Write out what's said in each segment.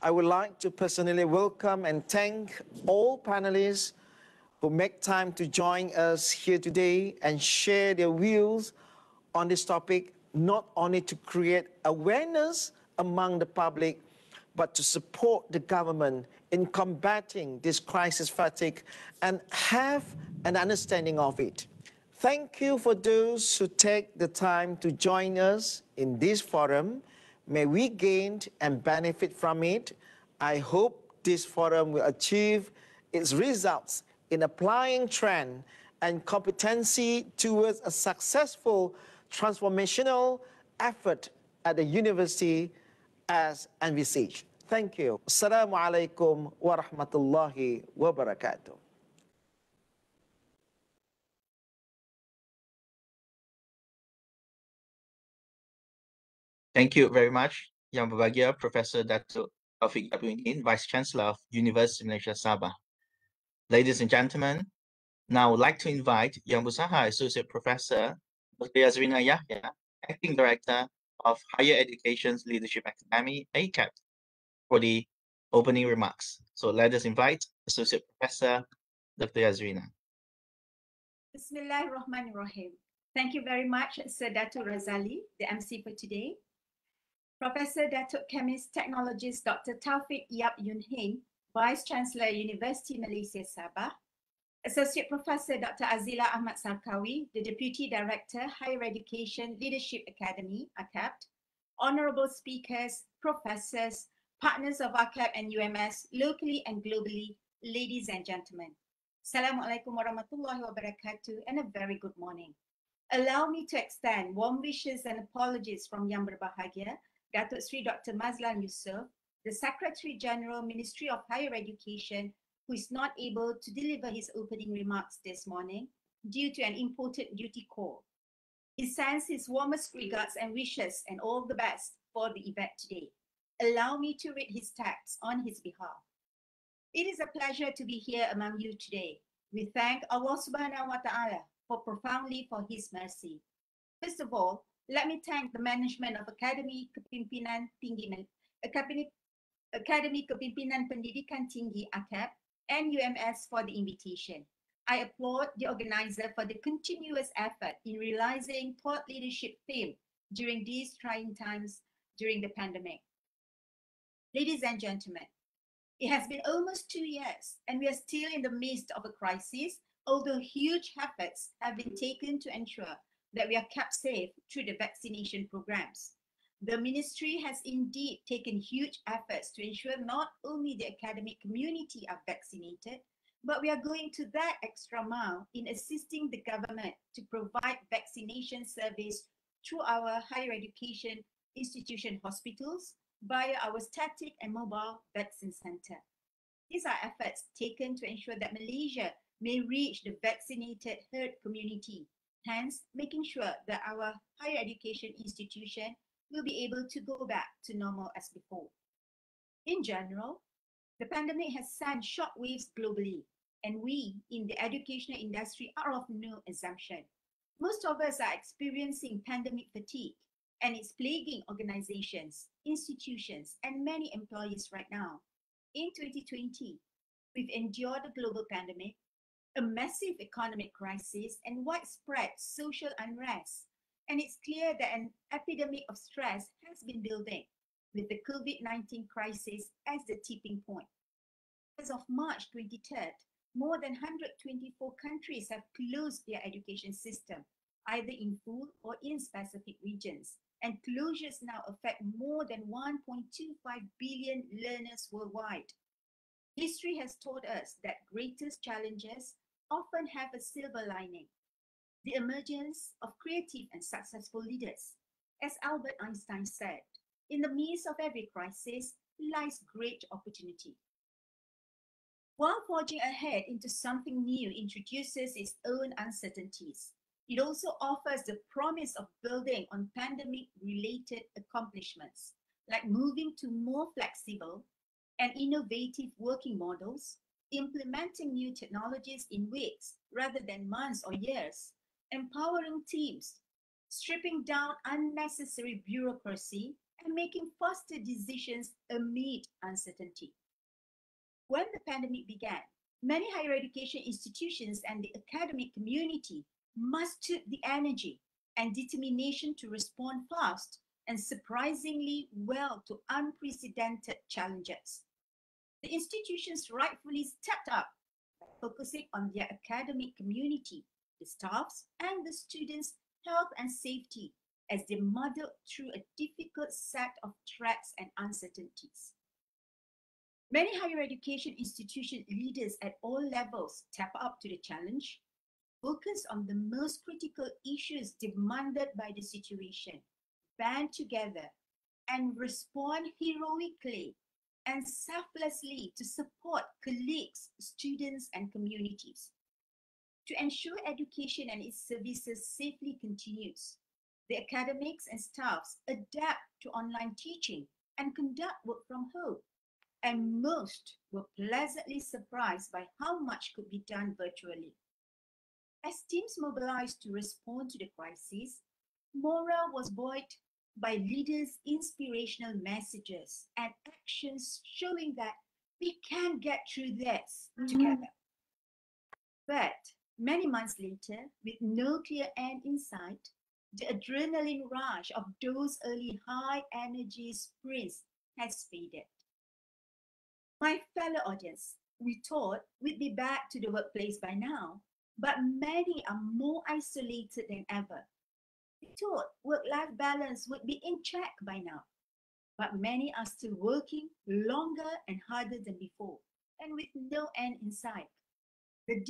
I would like to personally welcome and thank all panelists who make time to join us here today and share their views on this topic, not only to create awareness among the public, but to support the government in combating this crisis fatigue and have an understanding of it. Thank you for those who take the time to join us in this forum. May we gain and benefit from it. I hope this forum will achieve its results in applying trend and competency towards a successful transformational effort at the university as envisaged. Thank you. Assalamu alaikum wa rahmatullahi wa barakatuh. Thank you very much, Yang Berbahagia Professor Datuk Taufik Yap, Vice Chancellor of Universiti Malaysia Sabah. Ladies and gentlemen, now I would like to invite Yang Bersahar Associate Professor Dr. Yazrina Yahya, Acting Director of Higher Education's Leadership Academy, AKEPT, for the opening remarks. So let us invite Associate Professor Dr. Yazrina. Bismillahirrahmanirrahim. Thank you very much, Sir Datuk Razali, the MC for today. Professor Datuk Chemist Technologist Dr. Taufik Yap Yun Hing, Vice Chancellor Universiti Malaysia Sabah. Associate Professor Dr. Azila Ahmad Sarkawi, the Deputy Director, Higher Education Leadership Academy, AKEPT. Honorable speakers, professors, partners of AKEPT and UMS, locally and globally, ladies and gentlemen. Assalamualaikum warahmatullahi wabarakatuh and a very good morning. Allow me to extend warm wishes and apologies from Yang Berbahagia, Datuk Sri Dr. Mazlan Yusof, the Secretary General, Ministry of Higher Education, who is not able to deliver his opening remarks this morning due to an important duty call. He sends his warmest regards and wishes and all the best for the event today. Allow me to read his text on his behalf. It is a pleasure to be here among you today. We thank Allah Subhanahu wa Ta'ala profoundly for his mercy. First of all, let me thank the management of Akademi Kepimpinan Pendidikan Tinggi AKEPT and UMS for the invitation. I applaud the organizer for the continuous effort in realizing thought leadership theme during these trying times during the pandemic. Ladies and gentlemen, it has been almost 2 years and we are still in the midst of a crisis, although huge efforts have been taken to ensure that we are kept safe through the vaccination programs. The ministry has indeed taken huge efforts to ensure not only the academic community are vaccinated, but we are going to that extra mile in assisting the government to provide vaccination service through our higher education institution hospitals via our static and mobile vaccine center. These are efforts taken to ensure that Malaysia may reach the vaccinated herd community, hence making sure that our higher education institution will be able to go back to normal as before. In general, the pandemic has sent shockwaves globally, and we in the educational industry are of no exemption. Most of us are experiencing pandemic fatigue, and it's plaguing organizations, institutions, and many employees right now. In 2020, we've endured a global pandemic, a massive economic crisis, and widespread social unrest. And it's clear that an epidemic of stress has been building, with the COVID-19 crisis as the tipping point. As of March 23rd, more than 124 countries have closed their education system, either in full or in specific regions. And closures now affect more than 1.25 billion learners worldwide. History has taught us that greatest challenges often have a silver lining, the emergence of creative and successful leaders. As Albert Einstein said, in the midst of every crisis lies great opportunity. While forging ahead into something new introduces its own uncertainties, it also offers the promise of building on pandemic-related accomplishments, like moving to more flexible and innovative working models, implementing new technologies in weeks rather than months or years, empowering teams, stripping down unnecessary bureaucracy, and making faster decisions amid uncertainty. When the pandemic began, many higher education institutions and the academic community mustered the energy and determination to respond fast and surprisingly well to unprecedented challenges. The institutions rightfully stepped up, focusing on their academic community, the staffs, and the students' health and safety as they muddled through a difficult set of threats and uncertainties. Many higher education institution leaders at all levels step up to the challenge, focus on the most critical issues demanded by the situation, band together, and respond heroically and selflessly to support colleagues, students, and communities. To ensure education and its services safely continues, the academics and staffs adapt to online teaching and conduct work from home, and most were pleasantly surprised by how much could be done virtually. As teams mobilized to respond to the crisis, morale was buoyed by leaders' inspirational messages and actions showing that we can get through this together. But many months later, with no clear end in sight, the adrenaline rush of those early high-energy sprints has faded. My fellow audience, we thought we'd be back to the workplace by now, but many are more isolated than ever. We thought work-life balance would be in check by now, but many are still working longer and harder than before, and with no end in sight. The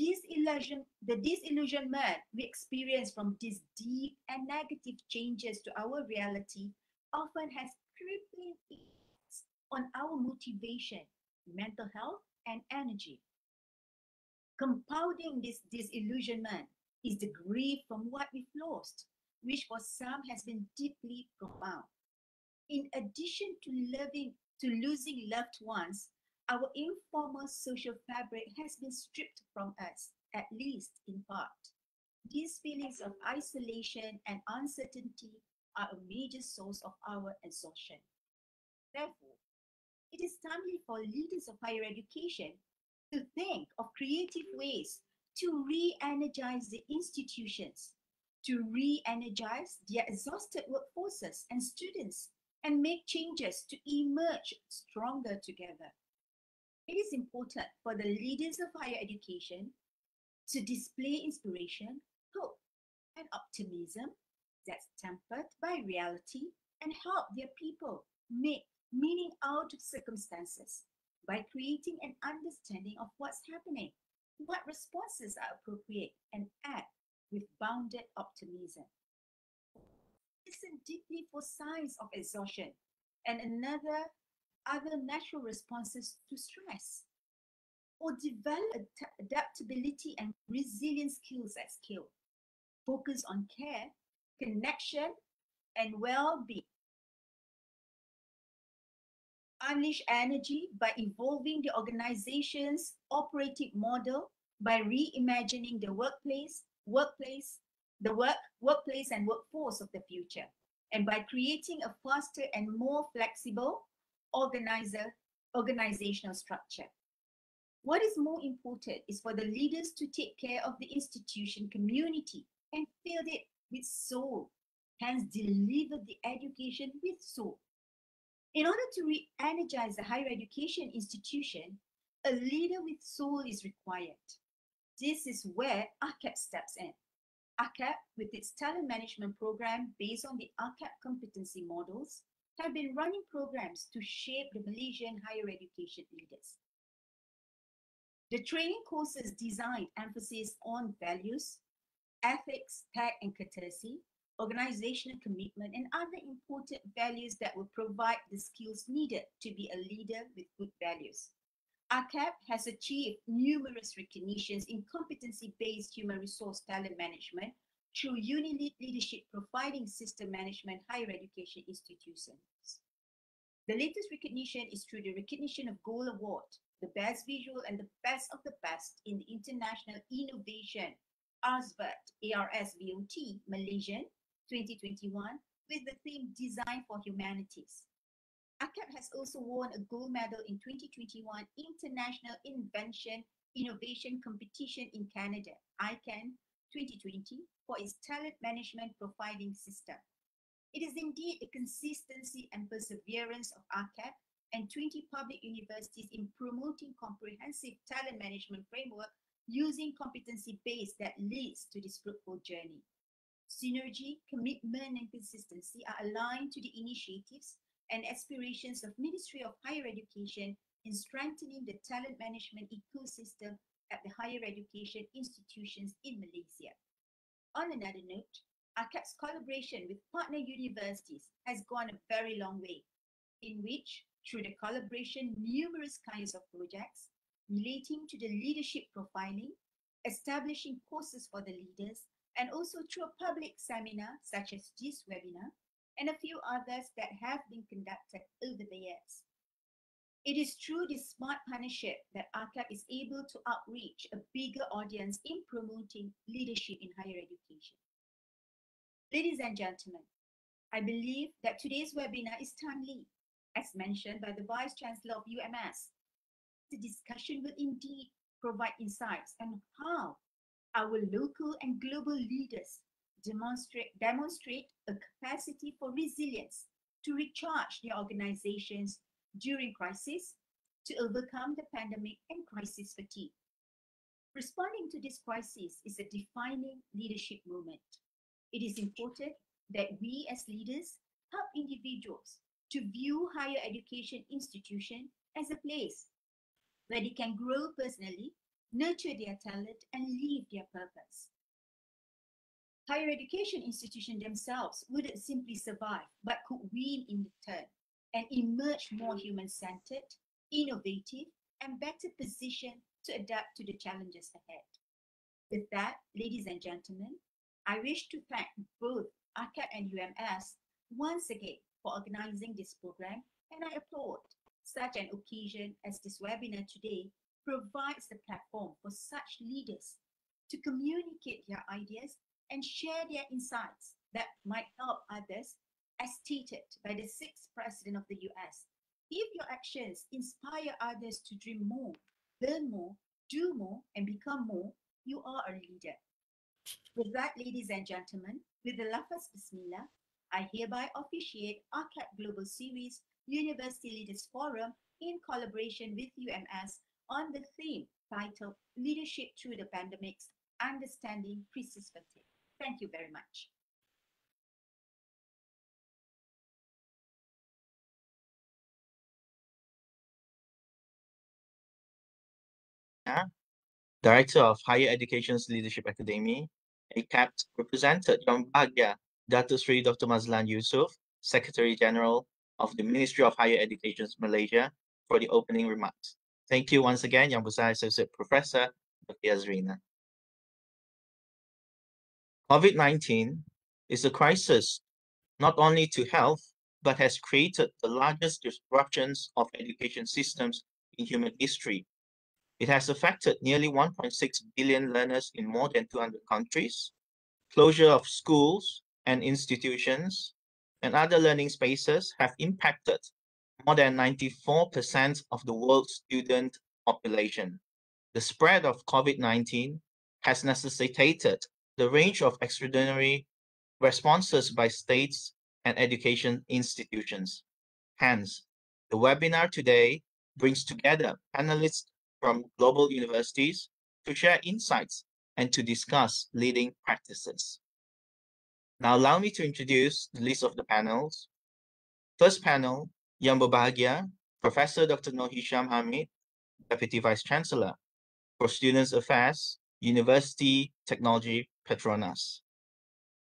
disillusionment we experience from these deep and negative changes to our reality often has crippling effects on our motivation, mental health, and energy. Compounding this disillusionment is the grief from what we've lost, which for some has been deeply profound. In addition to losing loved ones, our informal social fabric has been stripped from us, at least in part. These feelings of isolation and uncertainty are a major source of our exhaustion. Therefore, it is timely for leaders of higher education to think of creative ways to re-energize the institutions, to re-energize their exhausted workforces and students, and make changes to emerge stronger together. It is important for the leaders of higher education to display inspiration, hope, and optimism that's tempered by reality and help their people make meaning out of circumstances by creating an understanding of what's happening, what responses are appropriate, and act with bounded optimism. Listen deeply for signs of exhaustion and other natural responses to stress, or develop adaptability and resilience skills at scale. Focus on care, connection, and well-being. Unleash energy by evolving the organization's operating model by reimagining the workplace and workforce of the future, and by creating a faster and more flexible organizational structure. What is more important is for the leaders to take care of the institution community and fill it with soul, hence deliver the education with soul. In order to re-energize the higher education institution, a leader with soul is required. This is where AKEPT steps in. AKEPT, with its talent management program based on the AKEPT competency models, have been running programs to shape the Malaysian higher education leaders. The training courses designed emphasis on values, ethics, tact and courtesy, organizational commitment, and other important values that will provide the skills needed to be a leader with good values. AKEPT has achieved numerous recognitions in competency-based human resource talent management through UniLead Leadership Profiling System Management Higher Education Institutions. The latest recognition is through the Recognition of Gold Award, the Best Visual and the Best of the Best in the International Innovation ARSVOT Malaysian 2021 with the theme Design for Humanities. AKEPT has also won a gold medal in 2021 International Invention Innovation Competition in Canada, ICANN 2020, for its talent management profiling system. It is indeed the consistency and perseverance of AKEPT and 20 public universities in promoting comprehensive talent management framework using competency base that leads to this fruitful journey. Synergy, commitment, and consistency are aligned to the initiatives and aspirations of Ministry of Higher Education in strengthening the talent management ecosystem at the higher education institutions in Malaysia. On another note, AKEPT's collaboration with partner universities has gone a very long way, in which, through the collaboration, numerous kinds of projects relating to the leadership profiling, establishing courses for the leaders, and also through a public seminar such as this webinar, and a few others that have been conducted over the years. It is through this smart partnership that AKEPT is able to outreach a bigger audience in promoting leadership in higher education. Ladies and gentlemen, I believe that today's webinar is timely, as mentioned by the Vice Chancellor of UMS. The discussion will indeed provide insights on how our local and global leaders demonstrate a capacity for resilience to recharge their organizations during crisis, to overcome the pandemic and crisis fatigue. Responding to this crisis is a defining leadership moment. It is important that we as leaders help individuals to view higher education institution as a place where they can grow personally, nurture their talent, and live their purpose. Higher education institutions themselves wouldn't simply survive, but could win in return and emerge more human-centered, innovative, and better positioned to adapt to the challenges ahead. With that, ladies and gentlemen, I wish to thank both AKEPT and UMS once again for organizing this program, and I applaud such an occasion as this webinar today provides the platform for such leaders to communicate their ideas and share their insights that might help others, as stated by the 6th President of the US. If your actions inspire others to dream more, learn more, do more, and become more, you are a leader. With that, ladies and gentlemen, with the lafaz Bismillah, I hereby officiate AKEPT Global Series University Leaders Forum in collaboration with UMS on the theme titled Leadership Through the Pandemics, Understanding Crisis Fatigue. Thank you very much. Director of Higher Education's Leadership Academy, AKEPT, represented Yang Bahagia Datuk Sri Dr. Mazlan Yusof, Secretary General of the Ministry of Higher Education Malaysia, for the opening remarks. Thank you once again, Yang Besar Associate Professor Dr. Yazrina. COVID-19 is a crisis not only to health, but has created the largest disruptions of education systems in human history. It has affected nearly 1.6 billion learners in more than 200 countries. Closure of schools and institutions and other learning spaces have impacted more than 94% of the world's student population. The spread of COVID-19 has necessitated the range of extraordinary responses by states and education institutions. Hence, the webinar today brings together panelists from global universities to share insights and to discuss leading practices. Now allow me to introduce the list of the panels. First panel, Yang Berbahagia, Professor Dr. Noor Hisham Hamid, Deputy Vice Chancellor for Students Affairs, University Technology Petronas.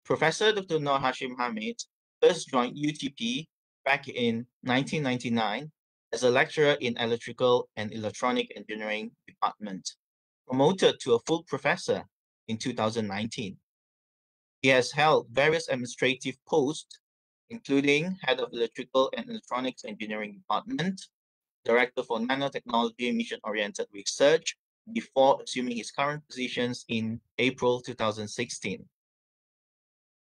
Professor Dr. Noor Hashim Hamid first joined UTP back in 1999 as a lecturer in Electrical and Electronic Engineering Department, promoted to a full professor in 2019. He has held various administrative posts, including Head of Electrical and Electronics Engineering Department, Director for Nanotechnology Mission-Oriented Research, before assuming his current positions in April 2016.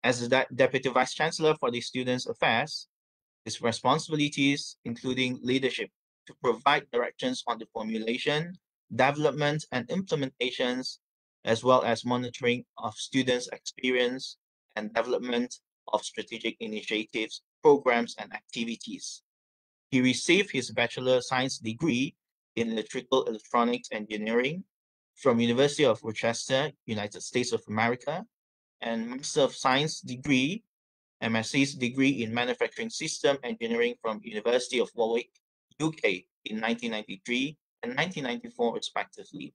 As the Deputy Vice Chancellor for the Students' Affairs, his responsibilities including leadership to provide directions on the formulation, development, and implementations, as well as monitoring of students' experience and development of strategic initiatives, programs, and activities. He received his Bachelor of Science degree in Electrical Electronics Engineering from University of Rochester, United States of America, and Master of Science degree, MSc's degree in Manufacturing System Engineering from University of Warwick, UK in 1993 and 1994 respectively.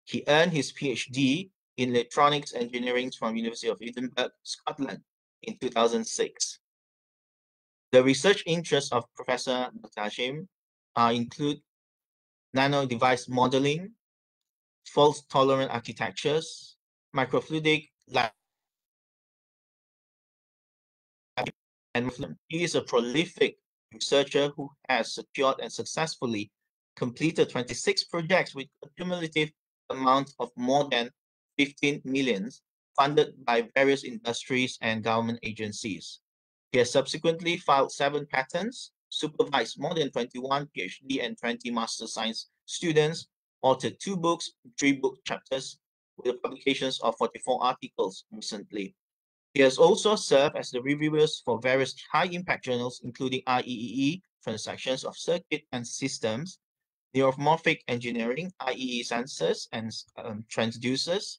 He earned his PhD in Electronics Engineering from University of Edinburgh, Scotland in 2006. The research interests of Professor Dr. Hashim include nano device modeling, fault-tolerant architectures, microfluidic and he is a prolific researcher who has secured and successfully completed 26 projects with a cumulative amount of more than 15 million funded by various industries and government agencies. He has subsequently filed 7 patents, supervised more than 21 PhD and 20 Master Science students, authored 2 books, 3 book chapters, with the publications of 44 articles recently. He has also served as the reviewers for various high-impact journals, including IEEE, Transactions of Circuit and Systems, Neuromorphic Engineering, IEEE Sensors and Transducers,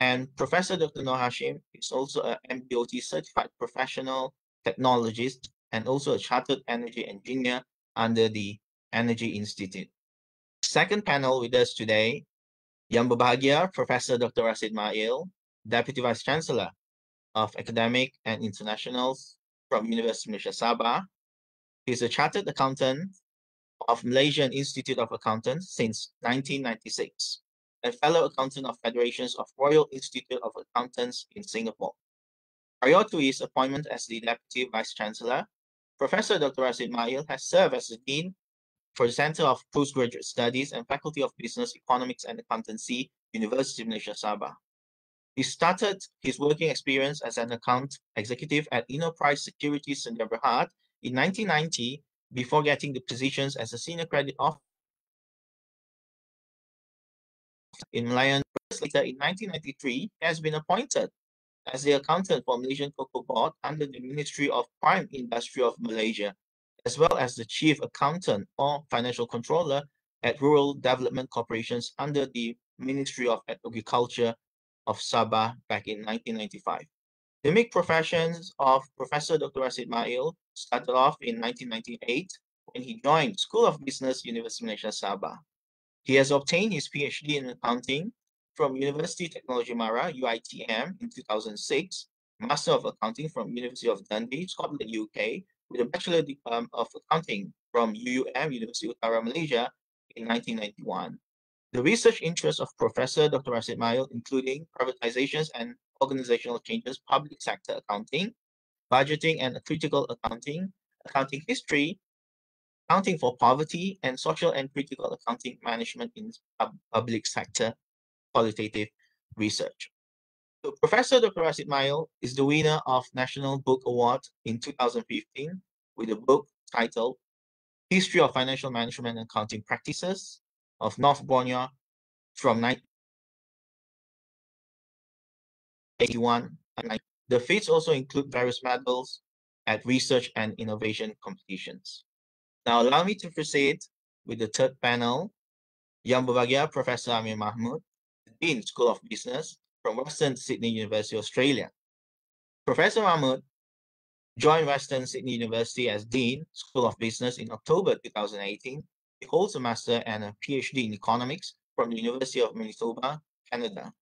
and Professor Dr. Noor Hashim is also a MBOT certified professional technologist and also a chartered energy engineer under the Energy Institute. Second panel with us today, Yang Berbahagia Professor Dr. Rasid Mail, Deputy Vice Chancellor of Academic and Internationals from Universiti Malaysia Sabah. He's a chartered accountant of Malaysian Institute of Accountants since 1996, and fellow accountant of Federations of Royal Institute of Accountants in Singapore. Prior to his appointment as the Deputy Vice Chancellor, Professor Dr. Rasid Mail has served as the Dean for the Center of Postgraduate Studies and Faculty of Business, Economics and Accountancy, Universiti Malaysia Sabah. He started his working experience as an account executive at Enterprise Securities Sdn Bhd in 1990 before getting the positions as a senior credit officer in Malayan. Later in 1993, he has been appointed as the accountant for Malaysian Cocoa Board under the Ministry of Prime Industry of Malaysia, as well as the chief accountant or financial controller at Rural Development Corporations under the Ministry of Agriculture of Sabah back in 1995. The mixed professions of Professor Dr. Rasid Mail started off in 1998 when he joined School of Business, Universiti Malaysia Sabah. He has obtained his PhD in accounting from University Technology Mara, UITM, in 2006, Master of Accounting from University of Dundee, Scotland, UK, with a Bachelor of Accounting from UUM, University Utara Malaysia, in 1991. The research interests of Professor Dr. Rasid Mail, including privatizations and organizational changes, public sector accounting, budgeting and critical accounting, accounting history, accounting for poverty, and social and critical accounting management in public sector qualitative research. So Professor Dr. Rasid Mail is the winner of National Book Award in 2015 with a book titled History of Financial Management and Accounting Practices of North Borneo from 1981. The feats also include various medals at research and innovation competitions. Now allow me to proceed with the third panel. Yang Berbahagia Professor Amir Mahmud, Dean School of Business from Western Sydney University, Australia. Professor Mahmud joined Western Sydney University as Dean School of Business in October 2018. He holds a Master and a PhD in Economics from the University of Manitoba, Canada.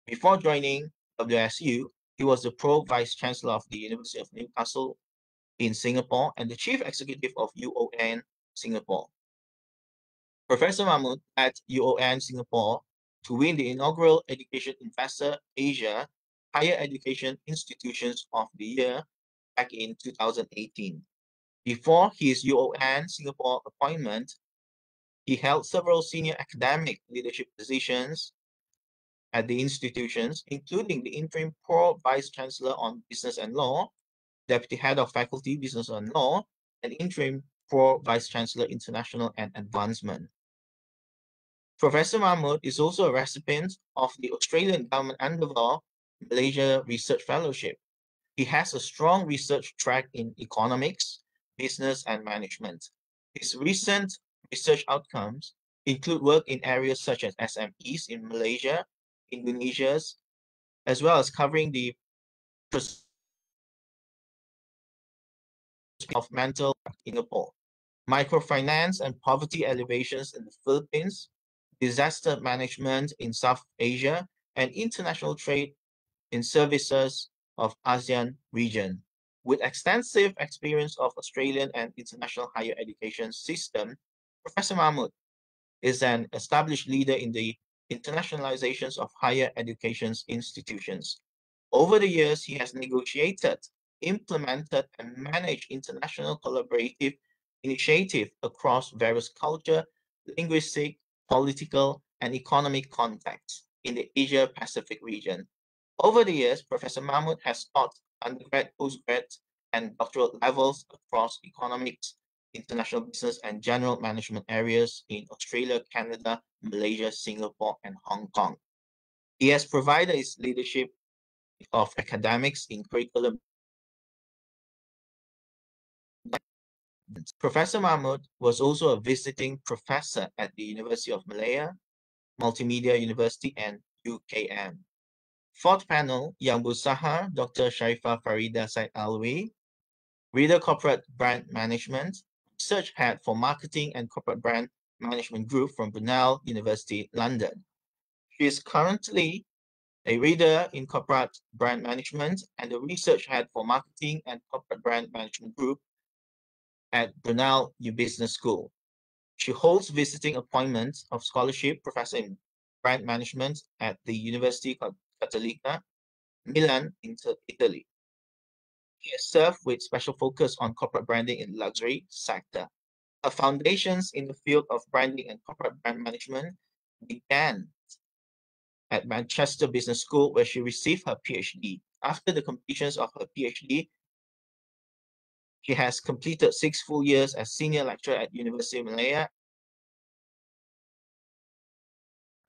Before joining WSU, he was the Pro Vice Chancellor of the University of Newcastle in Singapore and the Chief Executive of UON Singapore. Professor Mahmud at UON Singapore to win the inaugural Education Investor Asia Higher Education Institutions of the Year back in 2018. Before his UON Singapore appointment, he held several senior academic leadership positions at the institutions, including the interim Pro Vice Chancellor on Business and Law, Deputy Head of Faculty Business and Law, and interim Pro Vice Chancellor International and Advancement. Professor Mahmud is also a recipient of the Australian Government Underlaw Malaysia Research Fellowship. He has a strong research track in economics, business, and management. His recent research outcomes include work in areas such as SMEs in Malaysia, Indonesia, as well as covering the of mental health in Singapore, microfinance and poverty alleviations in the Philippines, disaster management in South Asia, and international trade in services of ASEAN region. With extensive experience of Australian and international higher education system, Professor Mahmud is an established leader in the internationalizations of higher education institutions. Over the years, he has negotiated, implemented, and managed international collaborative initiatives across various culture, linguistic, political, and economic contexts in the Asia-Pacific region. Over the years, Professor Mahmud has taught undergrad, postgrad, and doctoral levels across economics, international business, and general management areas in Australia, Canada, Malaysia, Singapore, and Hong Kong. He has provided his leadership of academics in curriculum. Professor Mahmud was also a visiting professor at the University of Malaya, Multimedia University, and UKM. Fourth panel, Yang Busaha, Dr. Sharifah Farida Said Alwi, Reader Corporate Brand Management, Research Head for Marketing and Corporate Brand Management Group from Brunel University, London. She is currently a reader in Corporate Brand Management and a Research Head for Marketing and Corporate Brand Management Group at Brunel Business School. She holds visiting appointments of scholarship professor in brand management at the University Cattolica, Milan, Italy. She has served with special focus on corporate branding in the luxury sector. Her foundations in the field of branding and corporate brand management began at Manchester Business School, where she received her PhD. After the completion of her PhD, she has completed 6 full years as senior lecturer at University of Malaya.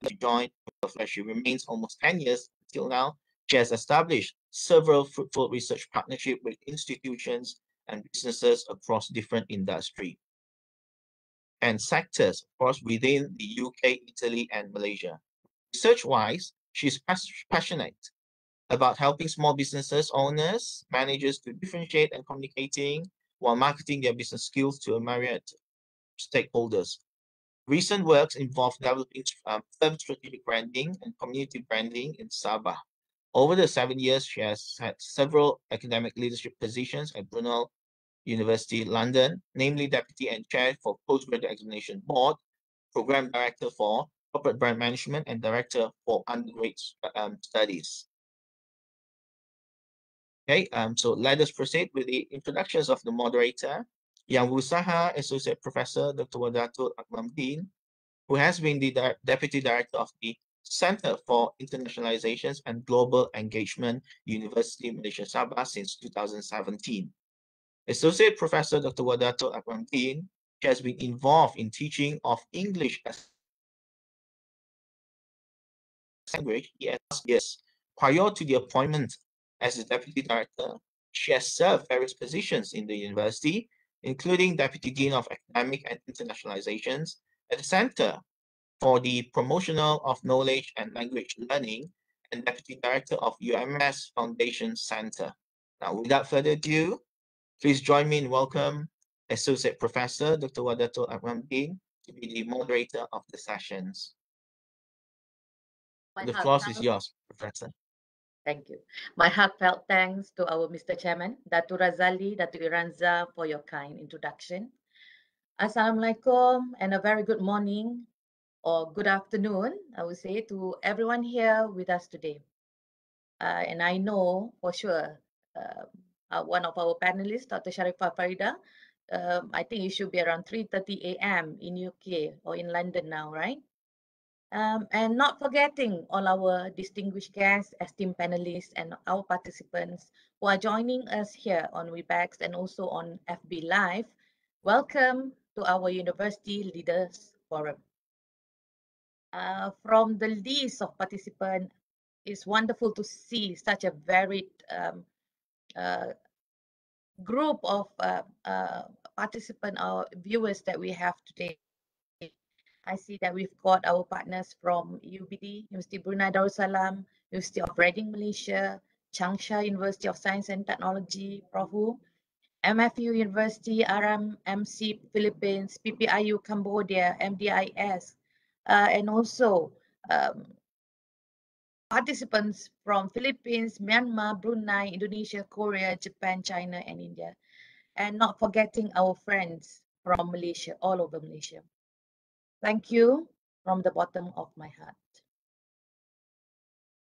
She joined, where she remains almost 10 years until now. She has established several fruitful research partnerships with institutions and businesses across different industries and sectors, of course, within the UK, Italy, and Malaysia. Research-wise, she's passionate about helping small businesses owners, managers to differentiate and communicating while marketing their business skills to a myriad stakeholders. Recent works involve developing firm strategic branding and community branding in Sabah. Over the 7 years, she has had several academic leadership positions at Brunel University, London, namely Deputy and Chair for Postgraduate Examination Board, Program Director for Corporate Brand Management, and Director for Undergraduate Studies. Okay, so let us proceed with the introductions of the moderator, Yang Busaha Associate Professor Dr. Wadatul Akmamuddin, who has been the Deputy Director of the Center for Internationalizations and Global Engagement, University Malaysia Sabah since 2017. Associate Professor Dr. Wadatul Akmamuddin has been involved in teaching of English as language in last years. Prior to the appointment as the Deputy Director, she has served various positions in the university, including Deputy Dean of Academic and Internationalizations at the Center for the Promotional of Knowledge and Language Learning and Deputy Director of UMS Foundation Center. Now, without further ado, please join me in welcome Associate Professor Dr. Wadatul Akmamuddin to be the moderator of the sessions. The floor is yours, Professor. Thank you. My heartfelt thanks to our Mr. Chairman, Datu Razali, Datu Iranza, for your kind introduction. Assalamualaikum and a very good morning or good afternoon, I would say, to everyone here with us today. And I know for sure one of our panelists, Dr. Sharifah Farida, I think it should be around 3:30 a.m. in UK or in London now, right? And not forgetting all our distinguished guests, esteemed panelists, and our participants who are joining us here on Webex and also on FB Live. Welcome to our University Leaders Forum. From the list of participants, it's wonderful to see such a varied group of participants or viewers that we have today. I see that we've got our partners from UBD, University Brunei Darussalam, University of Reading, Malaysia, Changsha University of Science and Technology, Profu, MFU University, RMMC Philippines, PPIU Cambodia, MDIS, and also participants from Philippines, Myanmar, Brunei, Indonesia, Korea, Japan, China, and India. And not forgetting our friends from Malaysia, all over Malaysia. Thank you from the bottom of my heart.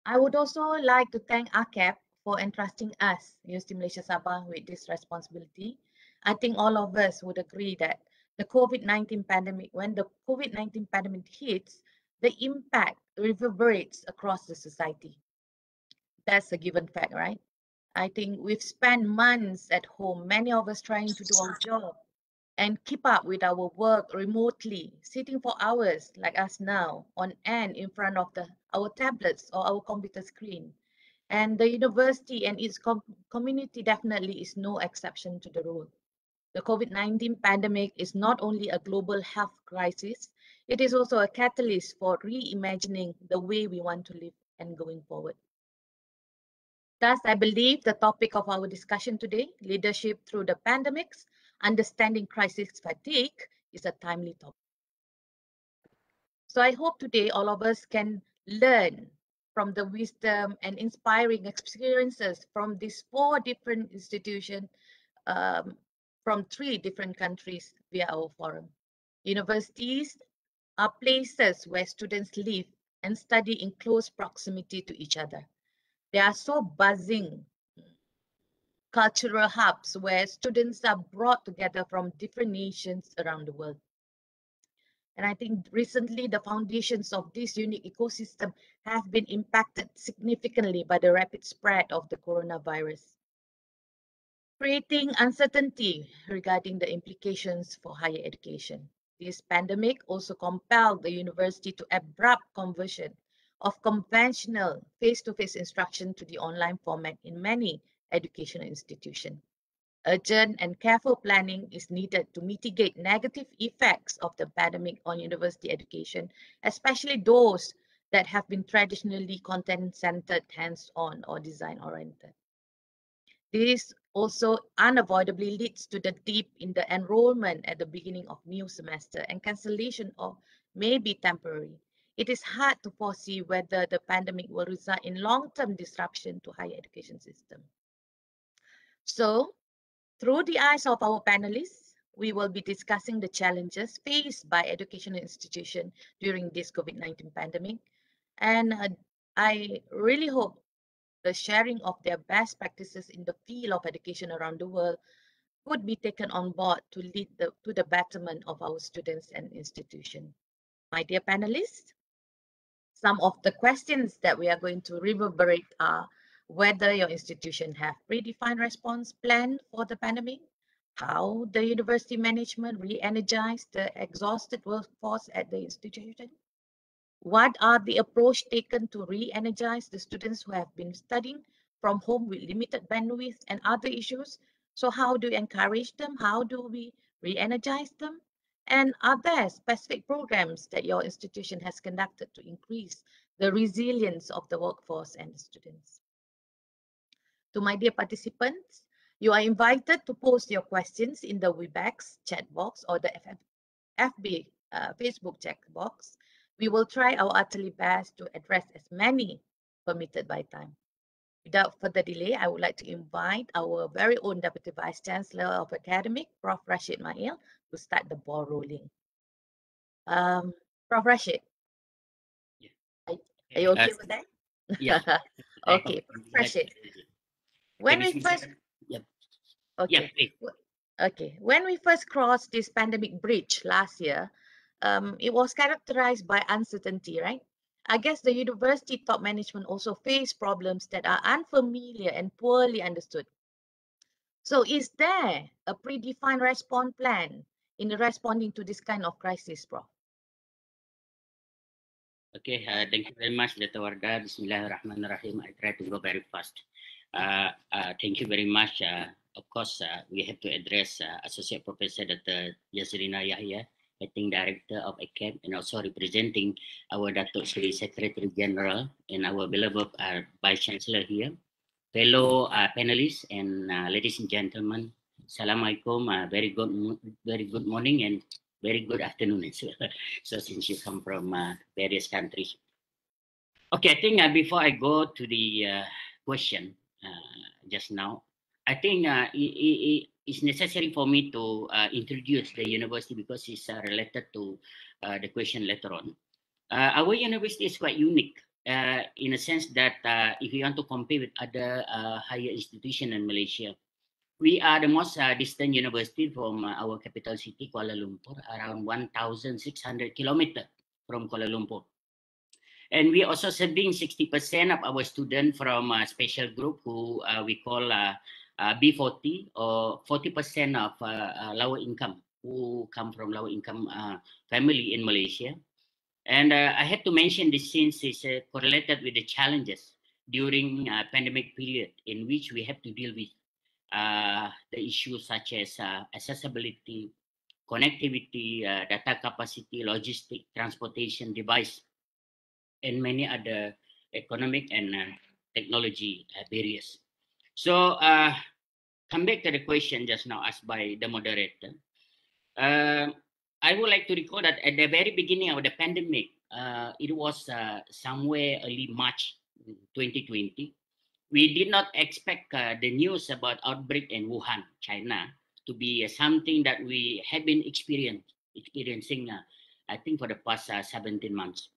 I would also like to thank AKEPT for entrusting us, Universiti Malaysia Sabah, with this responsibility. I think all of us would agree that the COVID-19 pandemic, when the COVID-19 pandemic hits, the impact reverberates across the society. That's a given fact, right? I think we've spent months at home, many of us trying to do our job and keep up with our work remotely, sitting for hours like us now on end in front of our tablets or our computer screen. And the university and its community definitely is no exception to the rule. The COVID-19 pandemic is not only a global health crisis, it is also a catalyst for reimagining the way we want to live and going forward. Thus, I believe the topic of our discussion today, leadership through the pandemics, understanding crisis fatigue, is a timely topic. So I hope today all of us can learn from the wisdom and inspiring experiences from these 4 different institutions from 3 different countries via our forum. Universities are places where students live and study in close proximity to each other. They are so buzzing cultural hubs where students are brought together from different nations around the world. And I think recently the foundations of this unique ecosystem have been impacted significantly by the rapid spread of the coronavirus, creating uncertainty regarding the implications for higher education. This pandemic also compelled the university to abrupt conversion of conventional face-to-face instruction to the online format in many educational institutions. Urgent and careful planning is needed to mitigate negative effects of the pandemic on university education, especially those that have been traditionally content-centered, hands-on, or design-oriented. This also unavoidably leads to the dip in the enrollment at the beginning of new semester, and cancellation of may be temporary. It is hard to foresee whether the pandemic will result in long-term disruption to higher education system. So, through the eyes of our panelists, we will be discussing the challenges faced by educational institutions during this COVID-19 pandemic. And I really hope the sharing of their best practices in the field of education around the world could be taken on board to lead to the betterment of our students and institutions. My dear panelists, some of the questions that we are going to reverberate are whether your institution have predefined response plan for the pandemic, how the university management re-energized the exhausted workforce at the institution, what are the approach taken to re-energize the students who have been studying from home with limited bandwidth and other issues. So how do we encourage them? How do we re-energize them? And are there specific programs that your institution has conducted to increase the resilience of the workforce and the students? To my dear participants, you are invited to post your questions in the Webex chat box or the FB Facebook chat box. We will try our utterly best to address as many permitted by time. Without further delay, I would like to invite our very own Deputy Vice Chancellor of Academic, Prof. Rashid Mail, to start the ball rolling. Prof. Rashid, are you okay with that? Yeah. Okay, Prof. Rashid. When we first, okay. Okay, when we first crossed this pandemic bridge last year, it was characterized by uncertainty, right? I guess the university top management also face problems that are unfamiliar and poorly understood. So is there a predefined response plan in responding to this kind of crisis, Prof? Okay, thank you very much, Dr. Wardah. Bismillahirrahmanirrahim. I try to go very fast. Thank you very much. Of course, we have to address Associate Professor Dr. Yasrina Yahya, Acting Director of AKEPT, and also representing our Datuk Sri Secretary General and our beloved Vice Chancellor here. Fellow panelists and ladies and gentlemen, Assalamualaikum. Very good morning and very good afternoon as well. So since you come from various countries. Okay, I think before I go to the question just now, I think it's necessary for me to introduce the university because it's related to the question later on. Our university is quite unique in a sense that if you want to compare with other higher institutions in Malaysia, we are the most distant university from our capital city, Kuala Lumpur, around 1,600 kilometers from Kuala Lumpur. And we also serving 60% of our students from a special group who we call B40 or 40% of lower income who come from lower income family in Malaysia. And I had to mention this since it's correlated with the challenges during pandemic period in which we have to deal with the issues such as accessibility, connectivity, data capacity, logistic, transportation, device, and many other economic and technology barriers. So come back to the question just now asked by the moderator. I would like to recall that at the very beginning of the pandemic, it was somewhere early March 2020. We did not expect the news about outbreak in Wuhan, China, to be something that we have been experiencing, I think, for the past 17 months.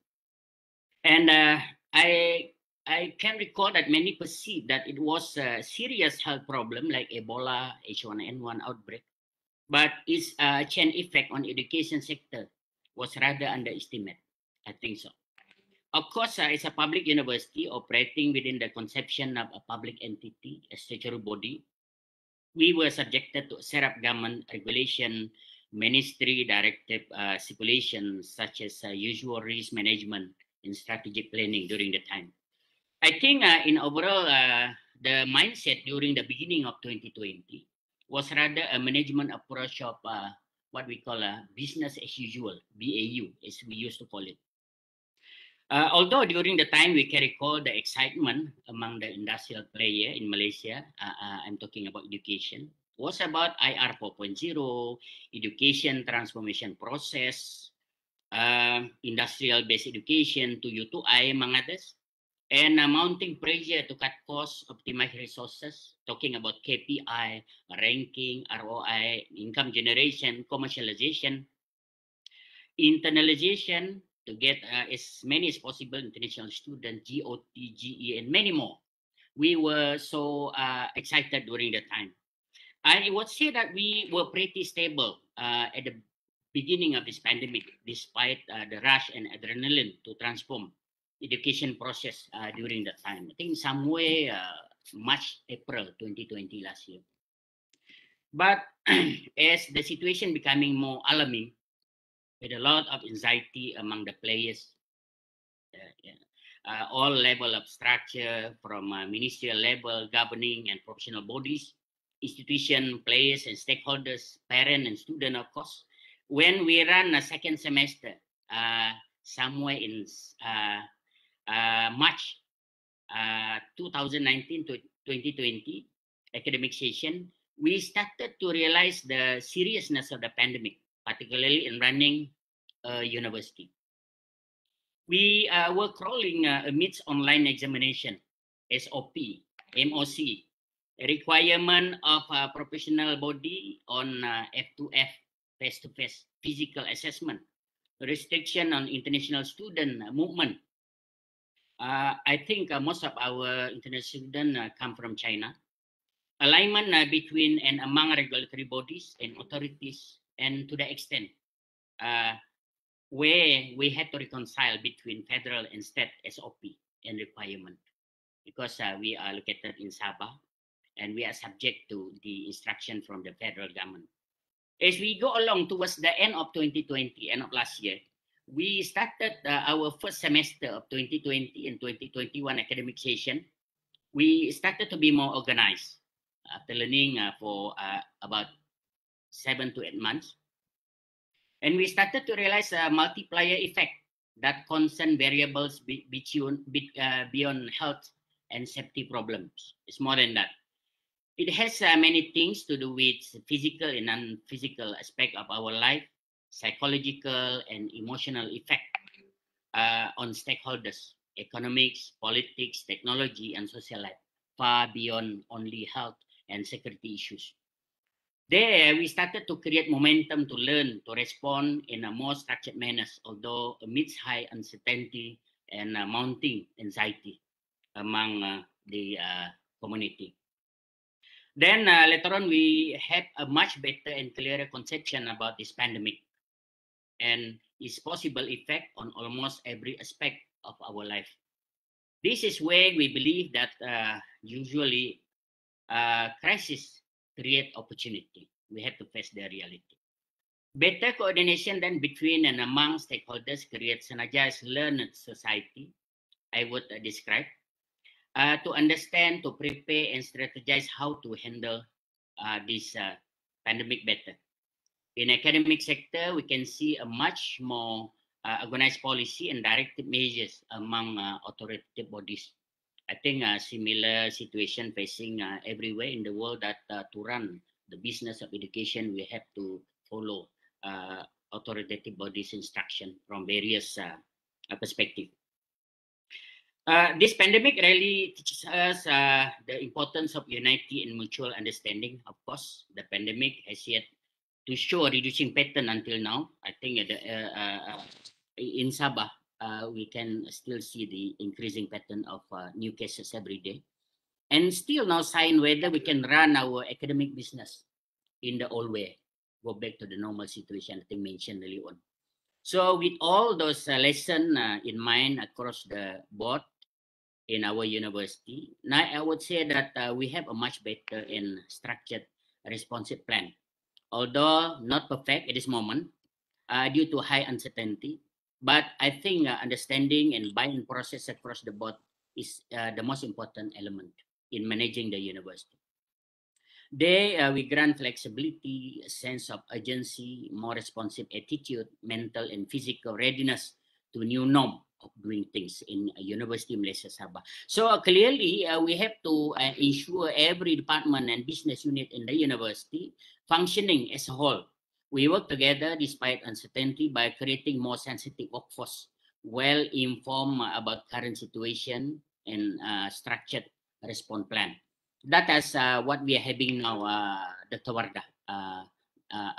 And I can recall that many perceived that it was a serious health problem like Ebola, H1N1 outbreak, but its chain effect on education sector was rather underestimated. I think so. Of course, it's a public university operating within the conception of a public entity, a statutory body. We were subjected to set up government regulation, ministry directive stipulations such as usual risk management and strategic planning during the time. I think in overall, the mindset during the beginning of 2020 was rather a management approach of what we call business as usual, BAU, as we used to call it. Although during the time we can recall the excitement among the industrial player in Malaysia, I'm talking about education, was about IR 4.0, education transformation process, industrial-based education to U2I, among others, and mounting pressure to cut costs, optimize resources, talking about KPI, ranking, ROI, income generation, commercialization, internalization, to get as many as possible international students, GOT, GE, and many more. We were so excited during the time. I would say that we were pretty stable at the beginning of this pandemic, despite the rush and adrenaline to transform education process during that time. I think somewhere March, April 2020 last year. But as the situation becoming more alarming, with a lot of anxiety among the players, all level of structure from ministerial level, governing and professional bodies, institution, players and stakeholders, parent and student, of course. When we ran a second semester, somewhere in March 2019 to 2020 academic session, we started to realize the seriousness of the pandemic, particularly in running a university. We were crawling amidst online examination, SOP, MOC, a requirement of a professional body on F2F, face-to-face physical assessment, restriction on international student movement. I think most of our international students come from China. Alignment between and among regulatory bodies and authorities, and to the extent where we had to reconcile between federal and state SOP and requirement, because we are located in Sabah and we are subject to the instruction from the federal government. As we go along towards the end of 2020, end of last year, we started our first semester of 2020 and 2021 academic session. We started to be more organized after learning for about 7 to 8 months. And we started to realize a multiplier effect that concern variables beyond health and safety problems. It's more than that. It has many things to do with physical and non-physical aspect of our life, psychological and emotional effect on stakeholders, economics, politics, technology, and social life, far beyond only health and security issues. There, we started to create momentum to learn to respond in a more structured manner, although amidst high uncertainty and mounting anxiety among the community. Then later on, we had a much better and clearer conception about this pandemic and its possible effect on almost every aspect of our life. This is where we believe that usually crisis create opportunity. We have to face the reality. Better coordination then between and among stakeholders creates an energized learned society, I would describe, to understand, to prepare and strategize how to handle this pandemic better. In academic sector, we can see a much more organized policy and directed measures among authoritative bodies. I think a similar situation facing everywhere in the world, that to run the business of education, we have to follow authoritative bodies' instruction from various perspectives. This pandemic really teaches us the importance of unity and mutual understanding. Of course, the pandemic has yet to show a reducing pattern until now. I think in Sabah, we can still see the increasing pattern of new cases every day. And still no sign whether we can run our academic business in the old way, go back to the normal situation I think mentioned earlier on. So with all those lessons in mind across the board in our university, now I would say that we have a much better and structured responsive plan. Although not perfect at this moment due to high uncertainty, but I think understanding and buying process across the board is the most important element in managing the university. There, we grant flexibility, a sense of urgency, more responsive attitude, mental and physical readiness to new norm of doing things in Universiti Malaysia Sabah. So clearly, we have to ensure every department and business unit in the university functioning as a whole. We work together despite uncertainty by creating more sensitive workforce, well-informed about current situation and structured response plan. That is what we are having now, Dr. Wardah,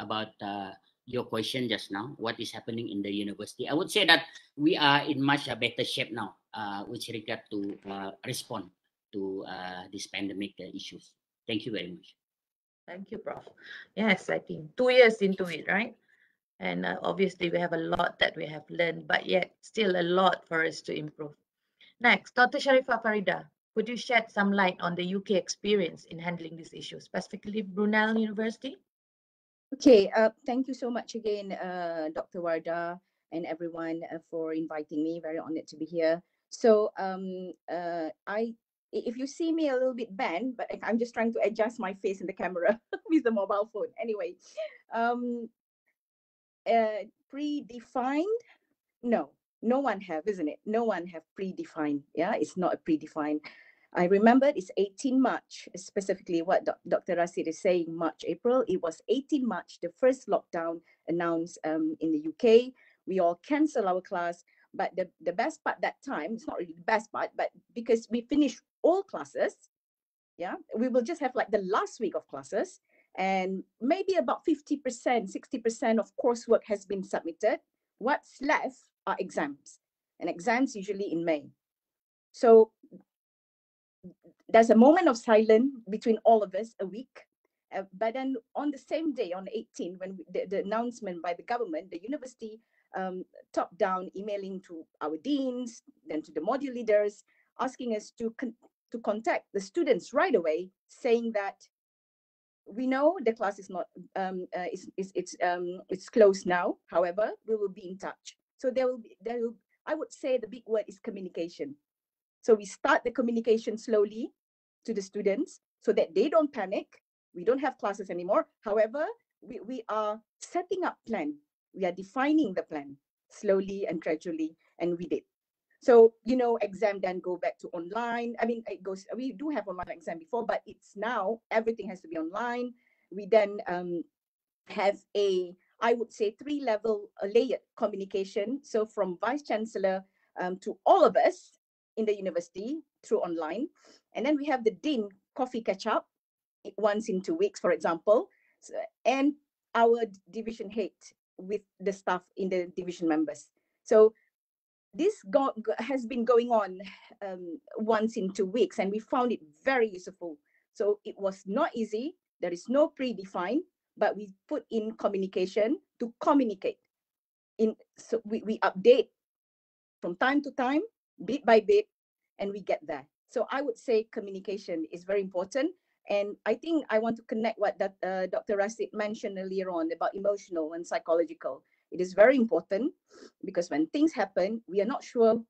about your question just now, what is happening in the university. I would say that we are in much better shape now with regard to respond to this pandemic issues. Thank you very much. Thank you, Prof. Yes, I think 2 years into it, right? And obviously we have a lot that we have learned, but yet still a lot for us to improve. Next, Dr. Sharifah Farida, could you shed some light on the UK experience in handling this issue, specifically Brunel University? Okay, thank you so much again, Dr. Wardah and everyone for inviting me. Very honored to be here. So if you see me a little bit bent, but I'm just trying to adjust my face in the camera with the mobile phone. Anyway, predefined? No one have, isn't it? No one have predefined. Yeah, it's not a predefined. I remember it's 18 March, specifically what Dr. Rasid is saying, March, April. It was 18 March, the first lockdown announced in the UK. We all cancel our class. But the best part that time, it's not really the best part, but because we finished all classes, yeah, we will just have like the last week of classes, and maybe about 50%, 60% of coursework has been submitted. What's left are exams, and exams usually in May. So there's a moment of silence between all of us, a week. But then on the same day, on 18, when the announcement by the government, the university top-down emailing to our deans, then to the module leaders, asking us to contact the students right away, saying that we know the class is not it's closed now. However, we will be in touch. So there will I would say the big word is communication. So we start the communication slowly to the students so that they don't panic. We don't have classes anymore. However, we are setting up plan. We are defining the plan slowly and gradually, and we did. So, you know, exam then go back to online. I mean, we do have online exam before, but it's now, everything has to be online. We then have I would say, 3-level layered communication. So from Vice Chancellor to all of us in the university through online. And then we have the Dean coffee catch up once in 2 weeks, for example, and our division head with the staff in the division members. So this has been going on once in 2 weeks, and we found it very useful. So it was not easy. There is no predefined, but we put in communication to communicate. So we update from time to time, bit by bit, and we get there. So I would say communication is very important. And I think I want to connect what Dr. Rasid mentioned earlier on about emotional and psychological. It is very important because when things happen, we are not sure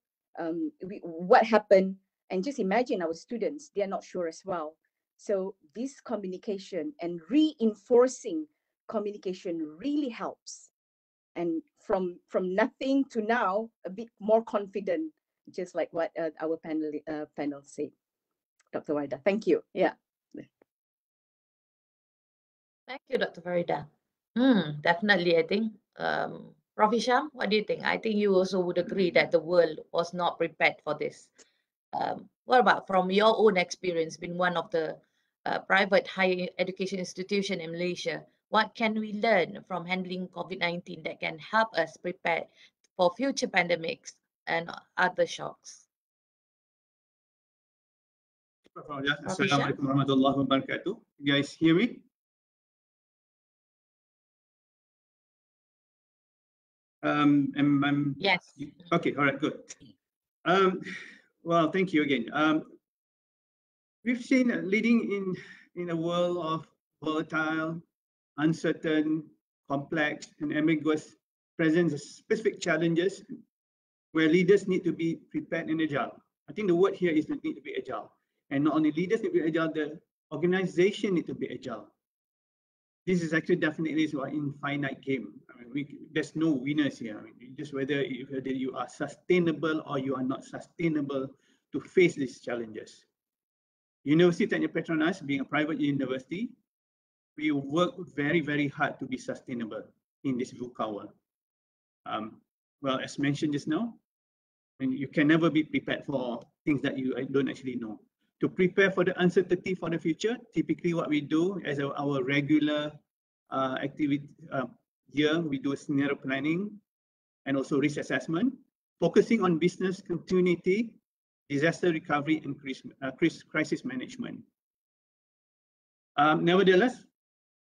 what happened. And just imagine our students, they are not sure as well. So this communication and reinforcing communication really helps. And from nothing to now, a bit more confident, just like what our panel said. Dr. Wardah, thank you. Yeah. Thank you, Dr. Farida. Definitely, I think. Prof. Hisham, what do you think? I think you also would agree that the world was not prepared for this. What about from your own experience, being one of the private higher education institution in Malaysia? What can we learn from handling COVID-19 that can help us prepare for future pandemics and other shocks? Assalamualaikum warahmatullahi wabarakatuh. You guys hear me? Yes. Okay, all right, good. Well, thank you again. We've seen leading in a world of volatile, uncertain, complex, and ambiguous presents specific challenges where leaders need to be prepared and agile. I think the word here is the need to be agile. And not only leaders need to be agile, the organization need to be agile. This is actually definitely an infinite game. I mean, there's no winners here. I mean, just whether you are sustainable or you are not sustainable to face these challenges. Universiti Teknik Petronas, being a private university, we work very, very hard to be sustainable in this VUCA world. Well, as mentioned just now, you can never be prepared for things that you don't actually know. To prepare for the uncertainty for the future, typically what we do as our regular activity here, we do scenario planning and also risk assessment, focusing on business continuity, disaster recovery, and crisis management. Nevertheless,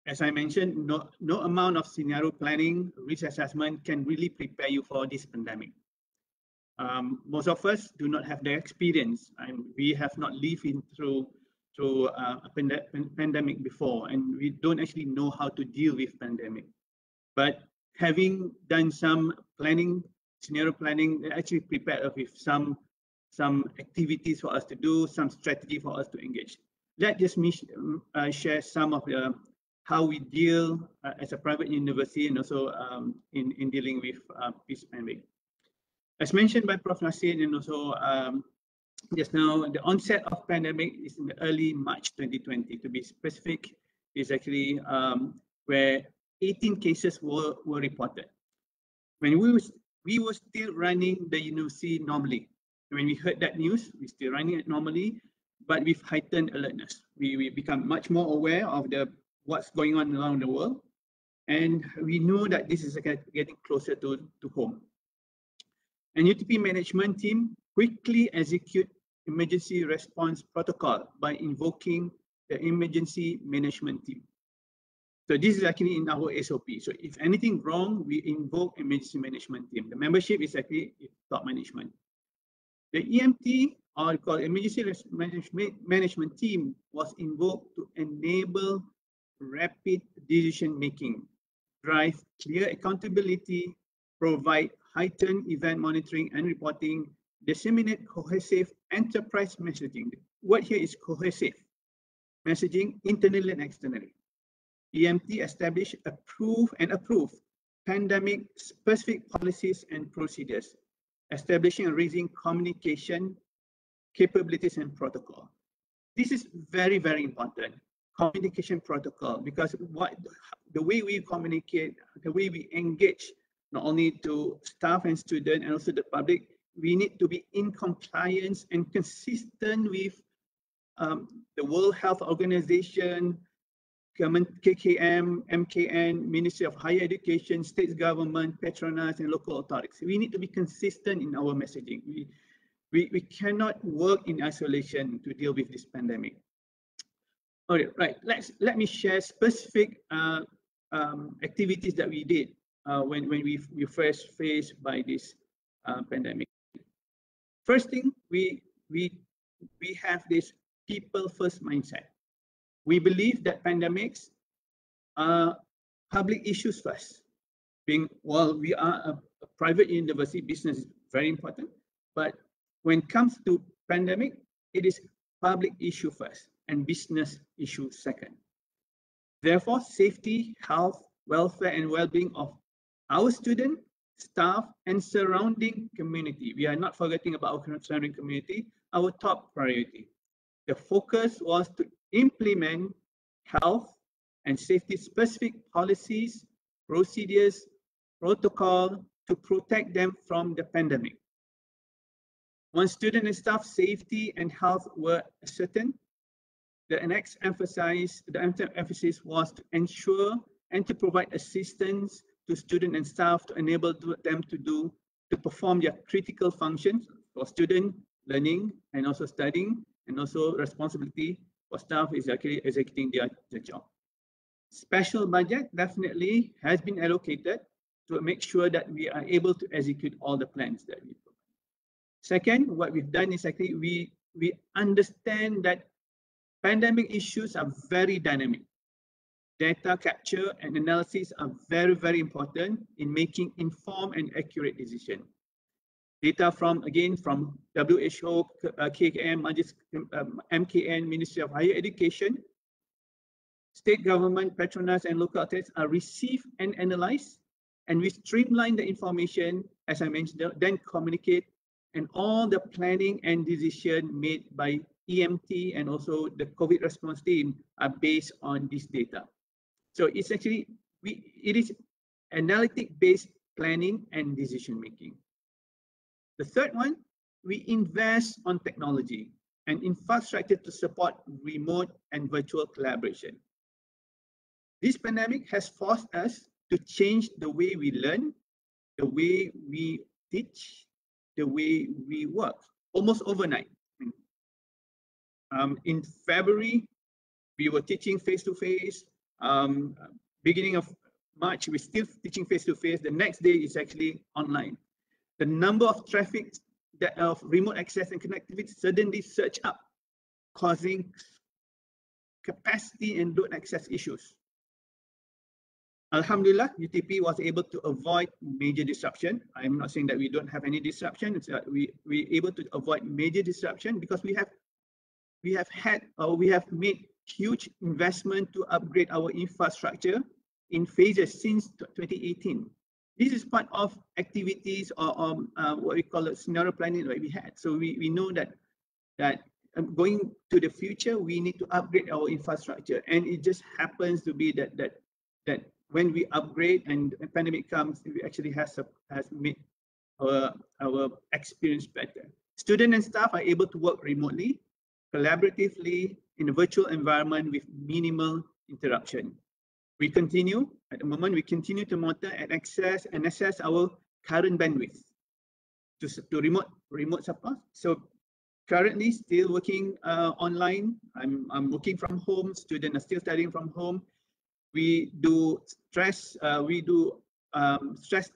as I mentioned, no amount of scenario planning, risk assessment can really prepare you for this pandemic. Most of us do not have the experience, and we have not lived through a pandemic before, and we don't actually know how to deal with pandemic. But having done some planning, scenario planning, actually prepared us with some activities for us to do, some strategy for us to engage. Let just me share some of the how we deal as a private university and also in dealing with this pandemic. As mentioned by Prof. Nasir and also just now, the onset of pandemic is in the early March 2020. To be specific, is actually where 18 cases were reported. When we were still running the university normally. When we heard that news, we're still running it normally, but with heightened alertness. We become much more aware of what's going on around the world, and we know that this is getting closer to home. And UTP management team quickly execute emergency response protocol by invoking the emergency management team. So this is actually in our SOP. So if anything wrong, we invoke emergency management team. The membership is actually top management. The EMT, or called emergency management team, was invoked to enable rapid decision making, drive clear accountability, provide heightened event monitoring and reporting, disseminate cohesive enterprise messaging. What here is cohesive messaging internally and externally. EMT established, approve pandemic specific policies and procedures, establishing and raising communication capabilities and protocol. This is very, very important. Communication protocol, because the way we communicate, the way we engage, not only to staff and students and also the public, we need to be in compliance and consistent with the World Health Organization, KKM, MKN, Ministry of Higher Education, state government, Petronas, and local authorities. We need to be consistent in our messaging. We cannot work in isolation to deal with this pandemic. All right, let me share specific activities that we did when we first faced by this pandemic. First thing, we have this people first mindset. We believe that pandemics are public issues first. While we are a private university, business is very important, but when it comes to pandemic, it is public issue first and business issue second. Therefore, safety, health, welfare, and well-being of our student, staff, and surrounding community. We are not forgetting about our surrounding community, our top priority. The focus was to implement health and safety specific policies, procedures, protocol to protect them from the pandemic. Once student and staff safety and health were ascertained, the next emphasis was to ensure and to provide assistance to student and staff to enable them to perform their critical functions for student learning and also studying, and also responsibility for staff is actually executing their job. Special budget definitely has been allocated to make sure that we are able to execute all the plans that we provide. Second, what we've done is actually we understand that pandemic issues are very dynamic. Data capture and analysis are very, very important in making informed and accurate decisions. Data from WHO, KKM, MKN, Ministry of Higher Education, state government, Petronas, and local authorities are received and analyzed, and we streamline the information, as I mentioned, then communicate, and all the planning and decision made by EMT and also the COVID response team are based on this data. So it's actually, it is analytic-based planning and decision making. The third one, we invest on technology and infrastructure to support remote and virtual collaboration. This pandemic has forced us to change the way we learn, the way we teach, the way we work, almost overnight. In February, we were teaching face-to-face. Beginning of March, we're still teaching face-to-face. The next day is actually online. The number of traffic of remote access and connectivity suddenly surged up, causing capacity and load access issues. Alhamdulillah, UTP was able to avoid major disruption. I'm not saying that we don't have any disruption. It's that we're able to avoid major disruption because we have made huge investment to upgrade our infrastructure in phases since 2018. This is part of activities or what we call a scenario planning that we had. So we know that going to the future, we need to upgrade our infrastructure, and it just happens to be that when we upgrade and the pandemic comes, we actually has made our experience better. Students and staff are able to work remotely, collaboratively in a virtual environment with minimal interruption. We continue, at the moment, we continue to monitor and assess our current bandwidth to remote support. So currently still working online. I'm working from home, students are still studying from home. We do stress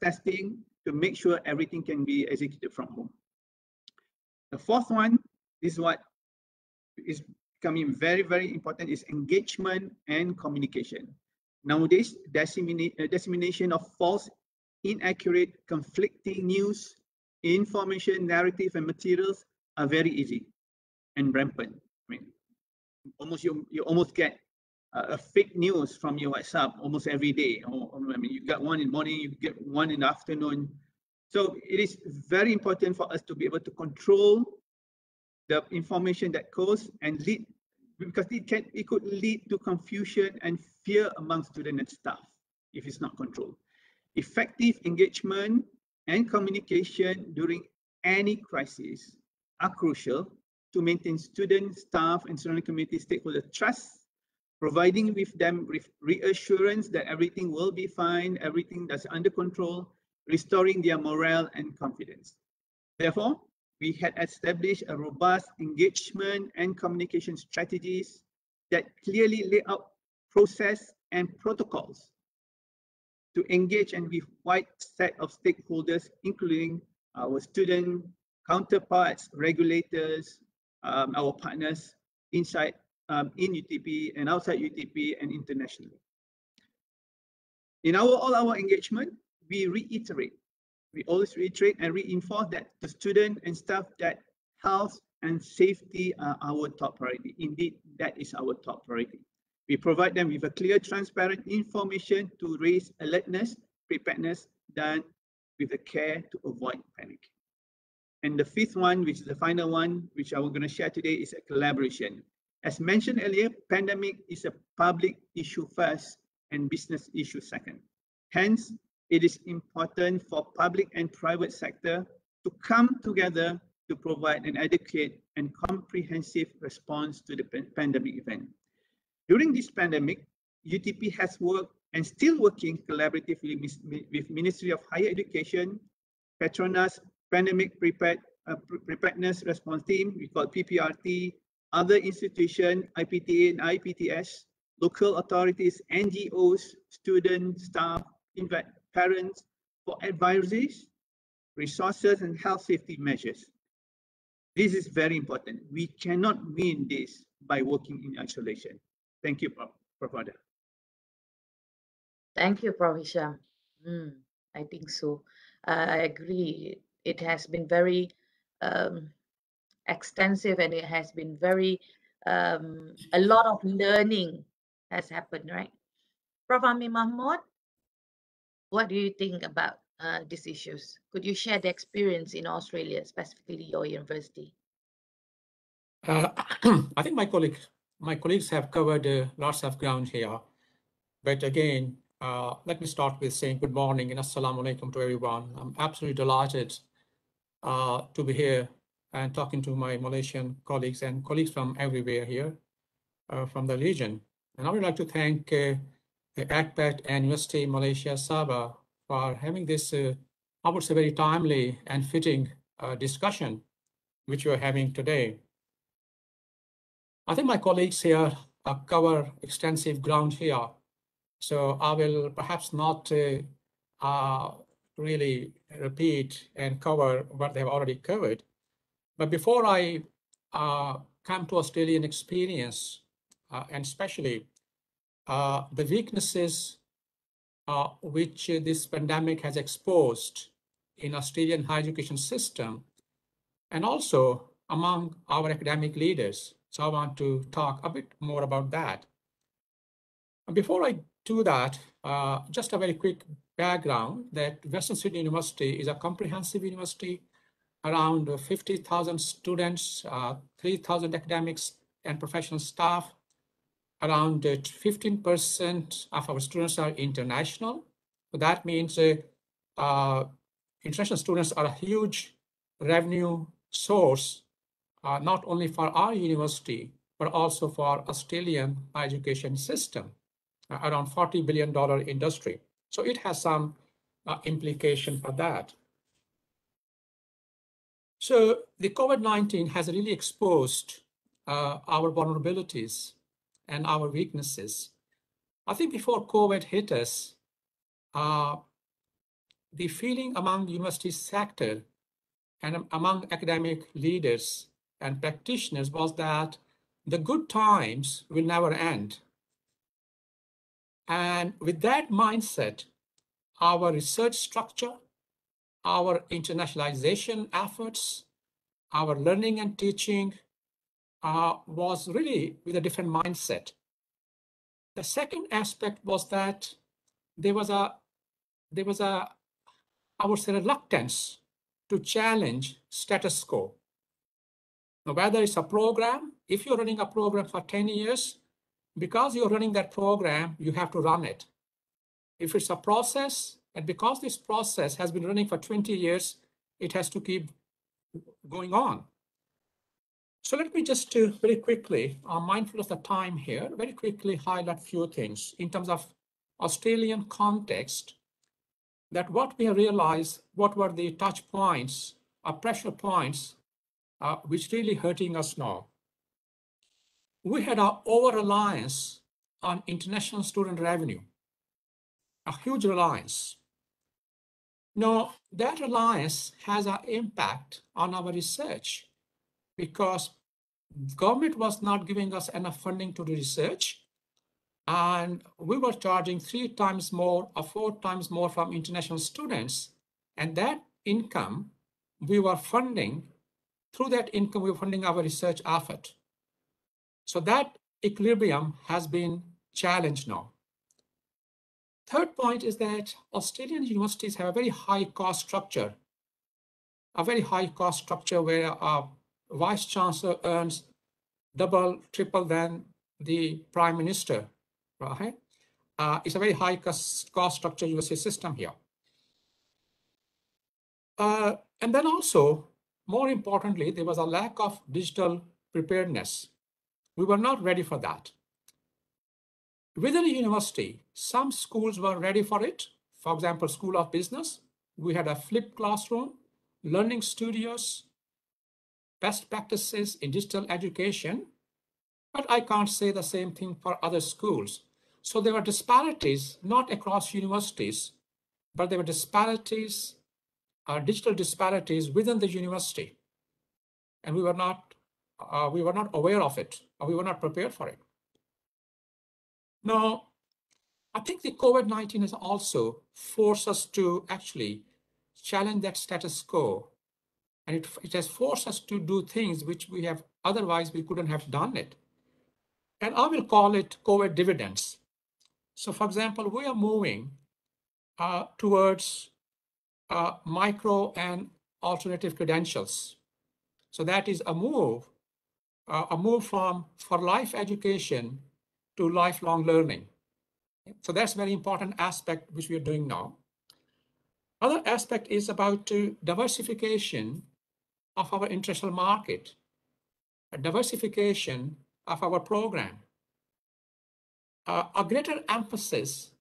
testing to make sure everything can be executed from home. The fourth one is what is becoming very, very important is engagement and communication. Nowadays, dissemination of false, inaccurate, conflicting news, information, narrative, and materials are very easy and rampant. I mean, you almost get a fake news from your WhatsApp almost every day. I mean, you get one in the morning, you get one in the afternoon. So it is very important for us to be able to control the information that goes and lead, because it could lead to confusion and fear among students and staff if it's not controlled. Effective engagement and communication during any crisis are crucial to maintain student, staff, and surrounding community stakeholder trust, providing with them reassurance that everything will be fine, everything that's under control, restoring their morale and confidence. Therefore, we had established a robust engagement and communication strategies that clearly lay out process and protocols to engage and with wide set of stakeholders, including our student counterparts, regulators, our partners inside in UTP and outside UTP and internationally. In all our engagement, we always reiterate and reinforce that the student and staff that health and safety are our top priority. Indeed, that is our top priority. We provide them with a clear, transparent information to raise alertness, preparedness, done with the care to avoid panic. And the fifth one, which is the final one, which I'm going to share today, is a collaboration. As mentioned earlier, pandemic is a public issue first and business issue second. Hence, it is important for public and private sector to come together to provide an adequate and comprehensive response to the pandemic event. During this pandemic, UTP has worked and still working collaboratively with Ministry of Higher Education, Petronas Pandemic Preparedness Response Team, we call PPRT, other institutions, IPTA and IPTS, local authorities, NGOs, students, staff, parents, for advisories, resources, and health safety measures. This is very important. We cannot win this by working in isolation. Thank you, Prof. Ada. Thank you, Prof. Hisham. I think so. I agree. It has been very extensive, and it has been very, a lot of learning has happened, right? Prof. Amin Mahmood, what do you think about these issues? Could you share the experience in Australia, specifically your university? I think my colleagues have covered lots of ground here. But again, let me start with saying good morning and assalamu alaikum to everyone. I'm absolutely delighted to be here and talking to my Malaysian colleagues and colleagues from everywhere here, from the region. And I would like to thank the AKEPT and University Malaysia Sabah for having this, I would say, very timely and fitting discussion, which we're having today. I think my colleagues here cover extensive ground here. So I will perhaps not really repeat and cover what they've already covered. But before I come to Australian experience, and especially the weaknesses which this pandemic has exposed in Australian higher education system, and also among our academic leaders. So I want to talk a bit more about that. Before I do that, just a very quick background that Western Sydney University is a comprehensive university, around 50,000 students, 3,000 academics and professional staff. Around 15% of our students are international. So that means international students are a huge revenue source, not only for our university, but also for Australian education system, around $40 billion industry. So it has some implication for that. So the COVID-19 has really exposed our vulnerabilities and our weaknesses. I think before COVID hit us, the feeling among the university sector and among academic leaders and practitioners was that the good times will never end. And with that mindset, our research structure, our internationalization efforts, our learning and teaching was really with a different mindset. The second aspect was that there was a, I would say, reluctance to challenge status quo. Now, whether it's a program, if you're running a program for 10 years, because you're running that program, you have to run it. If it's a process, and because this process has been running for 20 years, it has to keep going on. So let me just very quickly, mindful of the time here, very quickly highlight a few things in terms of Australian context, that what we realized, what were the touch points or pressure points which really hurting us now. We had our over-reliance on international student revenue, a huge reliance. Now, that reliance has an impact on our research because government was not giving us enough funding to do research, and we were charging 3 times more or 4 times more from international students, and that income we were funding, through that income we were funding our research effort. So that equilibrium has been challenged now. Third point is that Australian universities have a very high cost structure, where a vice chancellor earns double, triple than the prime minister, right? It's a very high cost structure university system here. And then also, more importantly, there was a lack of digital preparedness. We were not ready for that. Within a university, some schools were ready for it. For example, School of Business, we had a flipped classroom, learning studios, best practices in digital education, but I can't say the same thing for other schools. So there were disparities, not across universities, but there were disparities, digital disparities within the university. And we were not aware of it, or we were not prepared for it. Now, I think the COVID-19 has also forced us to actually challenge that status quo. And it has forced us to do things which we have, otherwise we couldn't have done it. And I will call it COVID dividends. So for example, we are moving towards micro and alternative credentials. So that is a move from for life education to lifelong learning. So that's a very important aspect which we are doing now. Other aspect is about diversification of our international market, a diversification of our program, a greater emphasis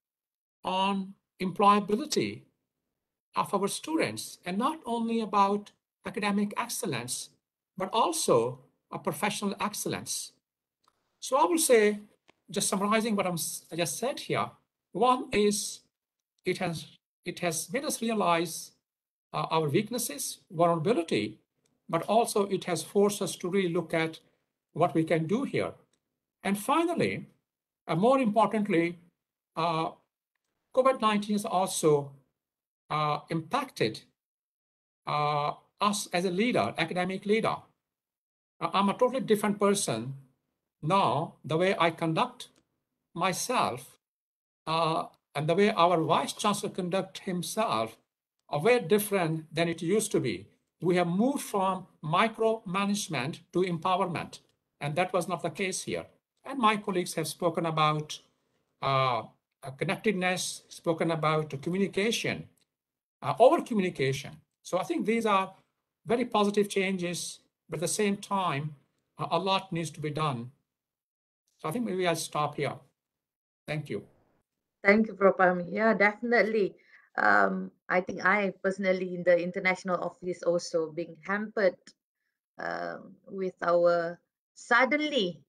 on employability of our students, and not only about academic excellence, but also a professional excellence. So I will say, just summarizing what I just said here, one is it has made us realize our weaknesses, vulnerability, but also it has forced us to really look at what we can do here. And finally, more importantly, COVID-19 has also impacted us as a leader, academic leader. I'm a totally different person now, the way I conduct myself and the way our vice chancellor conduct himself are very different than it used to be. We have moved from micromanagement to empowerment, and that was not the case here. And my colleagues have spoken about connectedness, spoken about communication, over communication. So I think these are very positive changes, but at the same time, a lot needs to be done. So I think maybe I'll stop here. Thank you. Thank you, Prof. Ami. Yeah, definitely. I think I personally in the international office also being hampered with our suddenly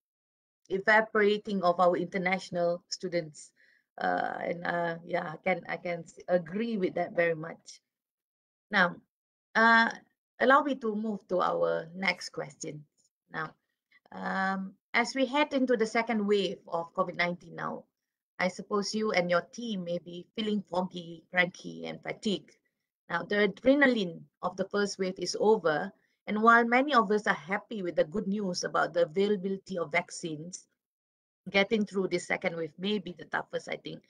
evaporating of our international students Yeah, I can agree with that very much. Now, allow me to move to our next question. Now, as we head into the second wave of COVID-19 now, I suppose you and your team may be feeling foggy, cranky, and fatigued. Now, the adrenaline of the first wave is over, and while many of us are happy with the good news about the availability of vaccines, getting through this second wave may be the toughest, I think,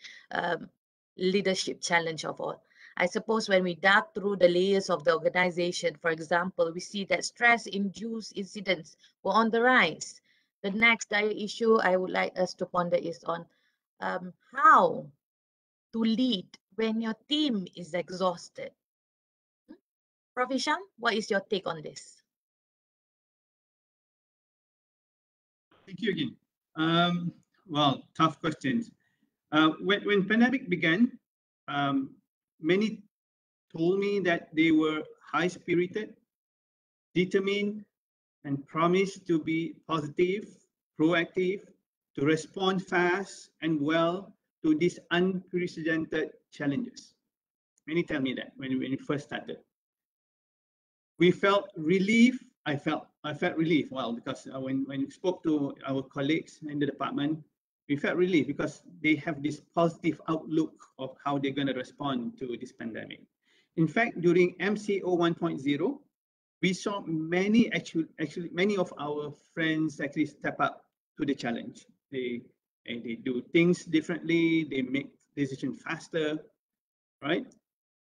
leadership challenge of all. I suppose when we dug through the layers of the organization, for example, we see that stress-induced incidents were on the rise. The next dire issue I would like us to ponder is on how to lead when your team is exhausted. Prof. Hisham, what is your take on this? Thank you again. Well, tough questions. When pandemic began, many told me that they were high-spirited, determined, and promised to be positive, proactive, to respond fast and well to these unprecedented challenges. Many tell me that when it first started. We felt relief. I felt relief. Well, because when we spoke to our colleagues in the department, we felt relief because they have this positive outlook of how they're going to respond to this pandemic. In fact, during MCO 1.0, we saw many many of our friends actually step up to the challenge. They do things differently. They make decisions faster, right?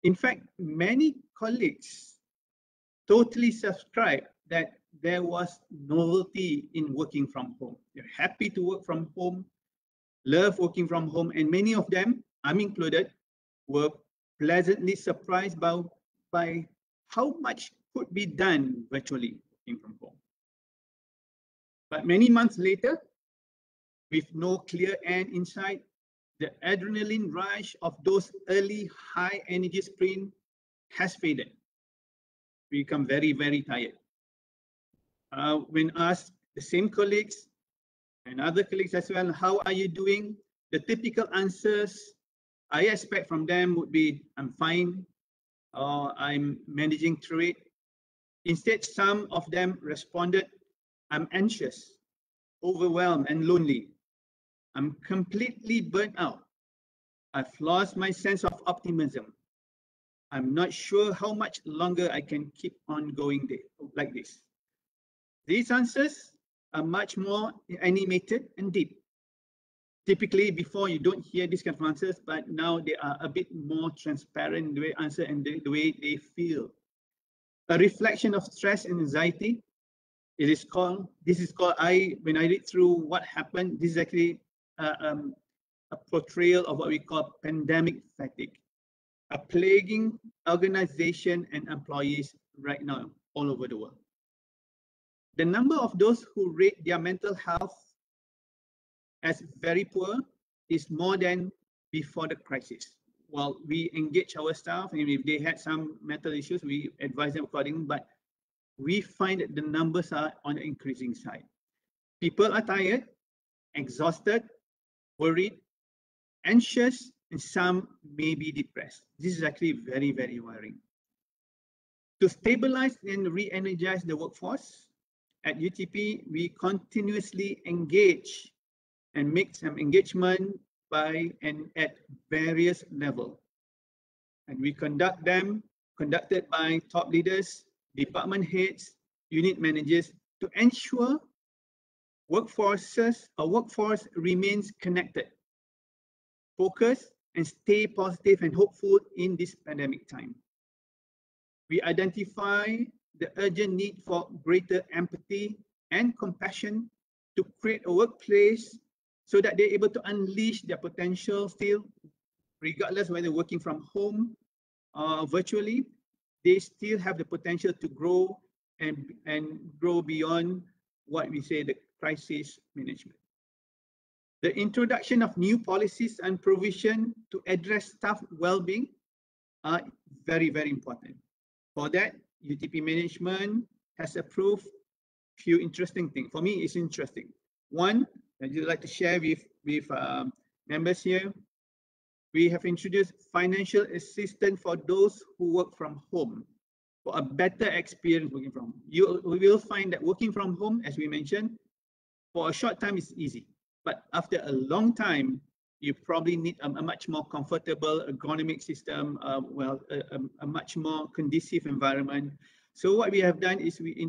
In fact, many colleagues totally subscribe that there was novelty in working from home. They're happy to work from home, love working from home, and many of them, I'm included, were pleasantly surprised by how much could be done virtually working from home. But many months later, with no clear end in sight, the adrenaline rush of those early high energy sprint has faded. We become very, very tired. When asked the same colleagues and other colleagues as well, how are you doing? The typical answers I expect from them would be, I'm fine, or I'm managing through it. Instead, some of them responded, I'm anxious, overwhelmed, and lonely. I'm completely burnt out. I've lost my sense of optimism. I'm not sure how much longer I can keep on going like this. These answers are much more animated and deep. Typically, before you don't hear these kind of answers, but now they are a bit more transparent in the way answer and the way they feel. A reflection of stress and anxiety. This is called, when I read through what happened, this is actually a portrayal of what we call pandemic fatigue, a plaguing organization and employees right now all over the world. The number of those who rate their mental health as very poor is more than before the crisis. Well, we engage our staff, and if they had some mental issues, we advise them accordingly, but we find that the numbers are on the increasing side. People are tired, exhausted, worried, anxious, and some may be depressed. This is actually very, very worrying. To stabilize and re-energize the workforce, at UTP, we continuously engage and make some engagement by and at various levels. And we conducted by top leaders, department heads, unit managers to ensure workforce remains connected, focused, and stay positive and hopeful in this pandemic time. We identify the urgent need for greater empathy and compassion to create a workplace so that they're able to unleash their potential still, regardless whether working from home or virtually, they still have the potential to grow and grow beyond what we say the crisis management. The introduction of new policies and provision to address staff well-being are very, very important. For that, UTP management has approved a few interesting things. For me, it's interesting. One, I'd like to share with members here. We have introduced financial assistance for those who work from home for a better experience working from home. You will find that working from home, as we mentioned, for a short time is easy, but after a long time, you probably need a much more comfortable ergonomic system, a much more conducive environment. So what we have done is we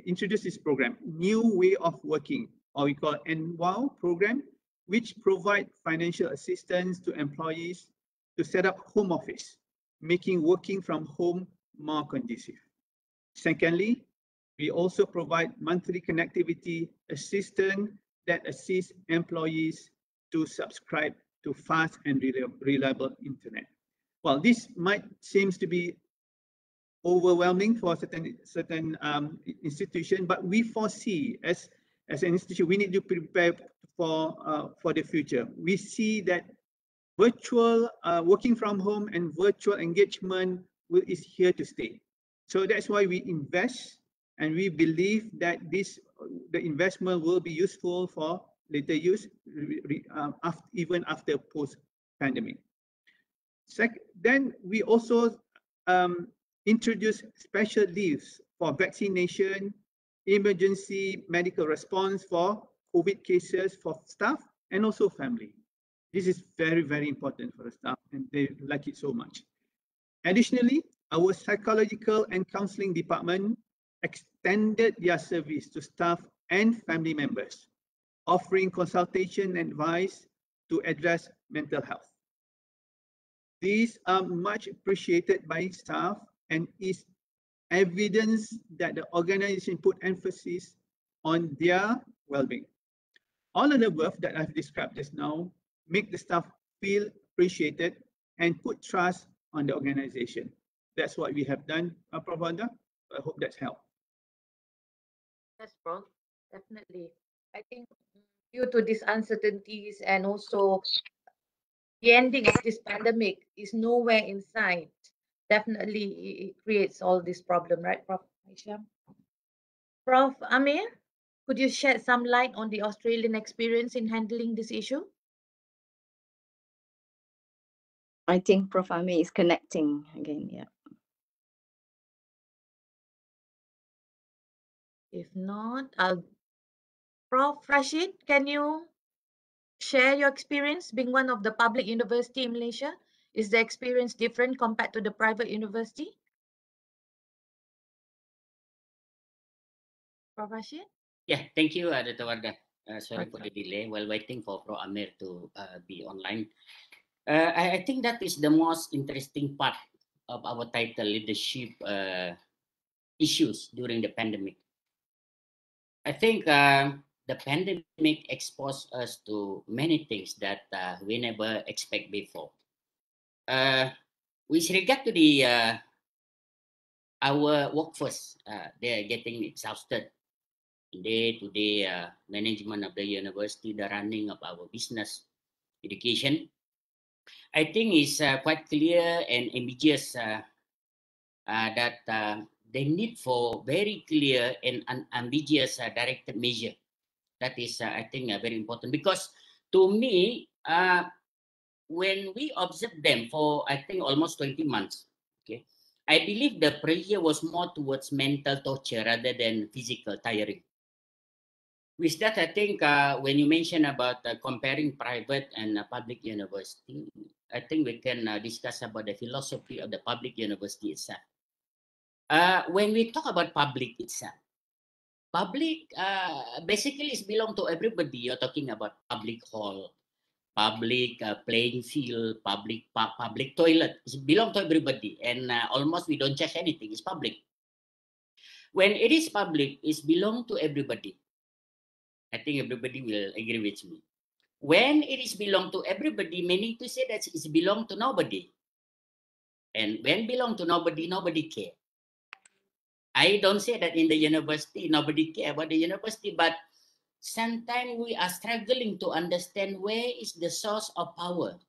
introduced this program, New Way of Working, or we call NWOW program, which provide financial assistance to employees to set up home office, making working from home more conducive. Secondly, we also provide monthly connectivity assistance that assists employees to subscribe to fast and reliable internet. Well, this might seems to be overwhelming for certain institution, but we foresee as an institution we need to prepare for the future. We see that virtual working from home and virtual engagement is here to stay. So that's why we invest, and we believe that the investment will be useful for later use, even after post-pandemic. Then we also introduce special leaves for vaccination, emergency medical response for COVID cases for staff and also family. This is very, very important for the staff, and they like it so much. Additionally, our psychological and counseling department extended their service to staff and family members, offering consultation and advice to address mental health. These are much appreciated by staff and is evidence that the organization put emphasis on their well-being. All of the above that I've described just now make the staff feel appreciated and put trust on the organization. That's what we have done, Prof. Wanda. I hope that's helped. Yes, Prof. Definitely. I think due to these uncertainties and also the ending of this pandemic is nowhere in sight. Definitely, it creates all this problem, right, Prof. Aisha? Prof. Amir, could you shed some light on the Australian experience in handling this issue? I think Prof. Amir is connecting again, yeah. If not, Prof. Rashid, can you share your experience being one of the public university in Malaysia? Is the experience different compared to the private university? Prof. Rashid? Yeah, thank you, Dr. Wardah. Sorry for the delay while waiting for Prof. Amir to be online. I think that is the most interesting part of our title, leadership issues during the pandemic. I think the pandemic exposed us to many things that we never expect before. With regard to the our workforce, they are getting exhausted. Day-to-day management of the university, the running of our business, education. I think it's quite clear and ambiguous that they need for very clear and unambiguous directed measure. That is, I think, very important, because to me, when we observe them for, I think, almost 20 months, okay, I believe the pressure was more towards mental torture rather than physical tiring. With that, I think when you mention about comparing private and public university, I think we can discuss about the philosophy of the public university itself. When we talk about public itself, public basically is belong to everybody. You're talking about public hall, public playing field, public toilet. It belong to everybody, and almost we don't charge anything. It's public. When it is public, it belong to everybody. I think everybody will agree with me. When it is belong to everybody, meaning to say that it's belong to nobody. And when belong to nobody, nobody care. I don't say that in the university, nobody care about the university, but sometimes we are struggling to understand where is the source of power,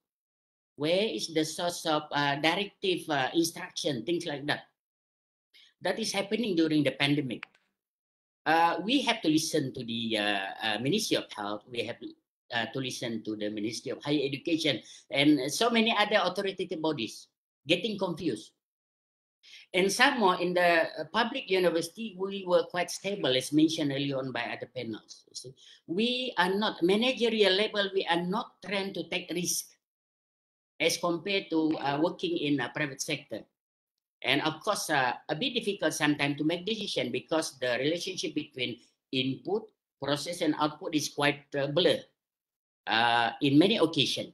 where is the source of directive instruction, things like that. That is happening during the pandemic. We have to listen to the Ministry of Health. We have to listen to the Ministry of Higher Education and so many other authoritative bodies, getting confused. And some more in the public university, we were quite stable, as mentioned earlier on by other panels. We are not managerial level. We are not trained to take risk as compared to working in a private sector. And of course, a bit difficult sometimes to make decision because the relationship between input, process, and output is quite blurred in many occasions.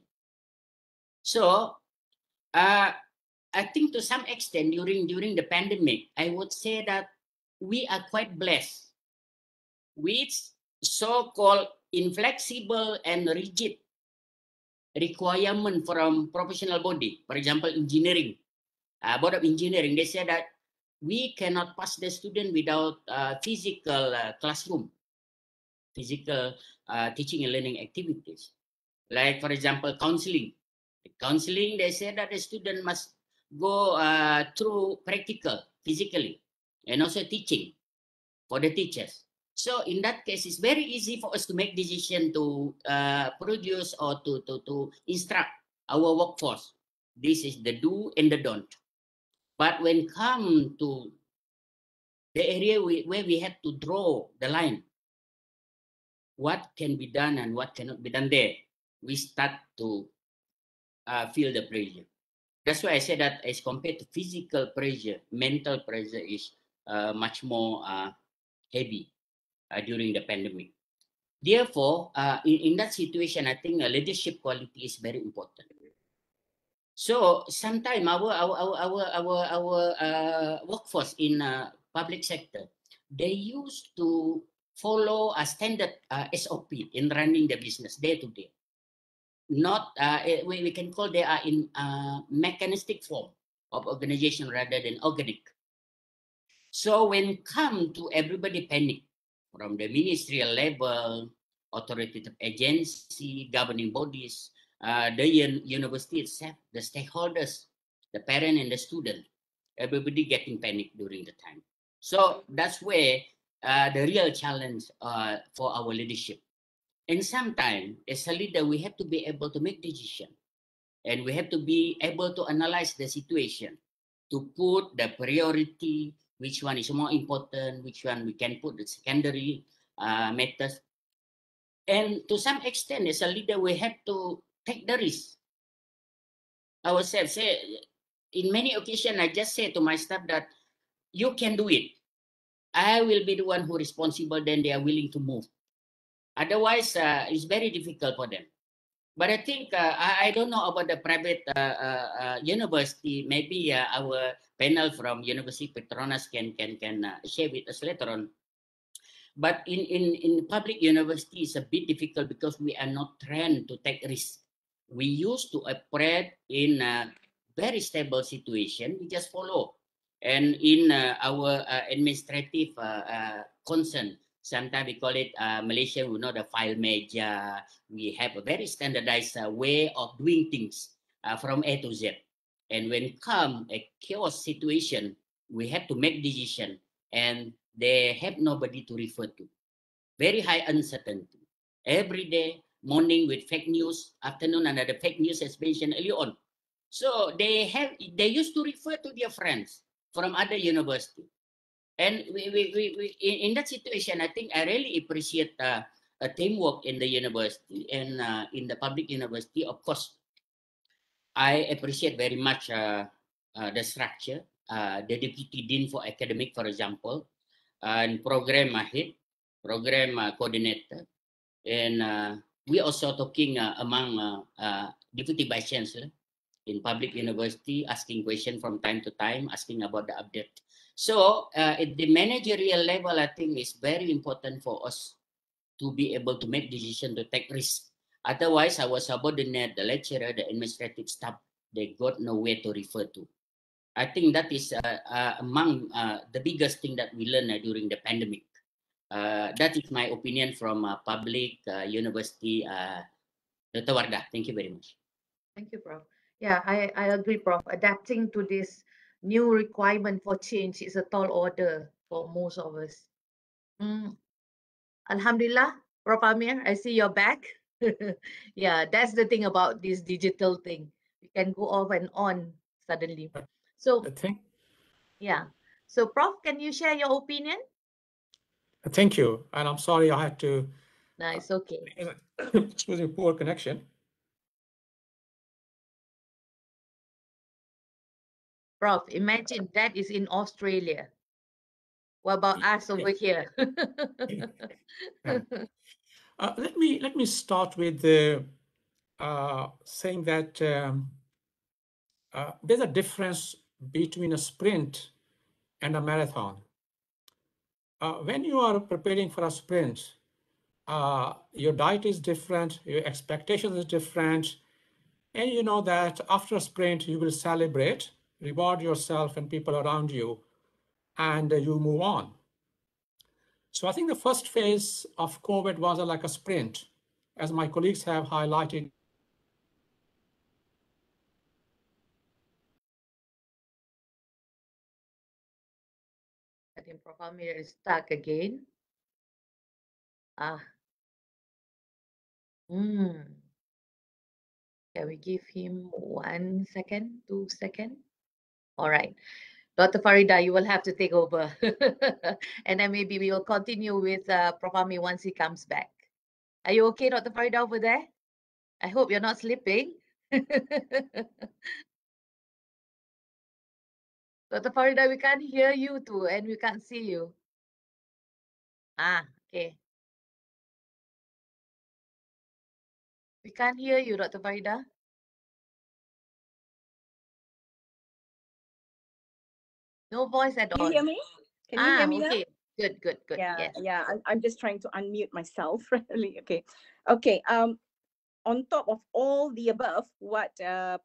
So I think to some extent during the pandemic, I would say that we are quite blessed with so-called inflexible and rigid requirement from professional body. For example, engineering, Board of Engineering, they said that we cannot pass the student without physical classroom, physical teaching and learning activities. Like, for example, counseling. Counseling, they said that the student must go through practical, physically, and also teaching for the teachers. So in that case, it's very easy for us to make decision to produce or to instruct our workforce. This is the do and the don't. But when come to the area where we have to draw the line, what can be done and what cannot be done there, we start to feel the pressure. That's why I said that as compared to physical pressure, mental pressure is much more heavy during the pandemic. Therefore, in that situation, I think leadership quality is very important. So sometimes our workforce in public sector, they used to follow a standard SOP in running the business day to day. Not we can call they are in mechanistic form of organization rather than organic. So when come to everybody panic from the ministerial level, authoritative agency, governing bodies, the university itself, the stakeholders, the parent and the student, everybody getting panic during the time. So that's where the real challenge for our leadership. And sometimes as a leader, we have to be able to make decisions. And we have to be able to analyze the situation, to put the priority, which one is more important, which one we can put the secondary matters. And to some extent, as a leader, we have to take the risk ourselves. In many occasions, I just say to my staff that you can do it. I will be the one who is responsible, then they are willing to move. Otherwise, it's very difficult for them. But I think I don't know about the private university. Maybe our panel from University Petronas can share with us later on. But in public university, it's a bit difficult because we are not trained to take risks. We used to operate in a very stable situation. We just follow. And in our administrative concern, sometimes we call it Malaysia, we know the file meja. We have a very standardized way of doing things from A to Z. And when come a chaos situation, we have to make decision and they have nobody to refer to. Very high uncertainty. Every day, morning with fake news, afternoon another fake news as mentioned earlier on. So they used to refer to their friends from other university. And we in that situation, I think I really appreciate a teamwork in the university and in the public university. Of course, I appreciate very much the structure, the deputy dean for academic, for example, and program head, program coordinator, and we also talking among deputy vice chancellor in public university, asking question from time to time, asking about the update. So at the managerial level, I think it's very important for us to be able to make decision to take risk. Otherwise, our subordinate, the lecturer, the administrative staff, they got nowhere to refer to. I think that is among the biggest thing that we learned during the pandemic. That is my opinion from public university. Dr. Wardah, thank you very much. Thank you, Prof. Yeah, I agree, Prof. Adapting to this new requirement for change is a tall order for most of us. Alhamdulillah, Prof. Amir, I see you're back. Yeah, that's the thing about this digital thing. We can go off and on suddenly. So The thing. yeah. So Prof, can you share your opinion? Thank you. And I'm sorry I had to. No, it's okay. Excuse me, poor connection. Prof, imagine that is in Australia. What about us over here? Let me start with saying that there's a difference between a sprint and a marathon. When you are preparing for a sprint, your diet is different, your expectations is different, and you know that after a sprint, you will celebrate, reward yourself and people around you, and you move on. So I think the first phase of COVID was like a sprint, as my colleagues have highlighted. I think Prof Amir is stuck again. Can we give him 1 second, 2 seconds? All right. Dr. Farida, you will have to take over. And then maybe we will continue with Prof Amir once he comes back. Are you okay, Dr. Farida, over there? I hope you're not sleeping. Dr. Farida, we can't hear you too, and we can't see you. Okay. We can't hear you, Dr. Farida. No voice at all. Can you hear me? Can you hear me now? Okay. Good. Yeah, Yes. yeah. I'm just trying to unmute myself. Really, okay, okay. On top of all the above, what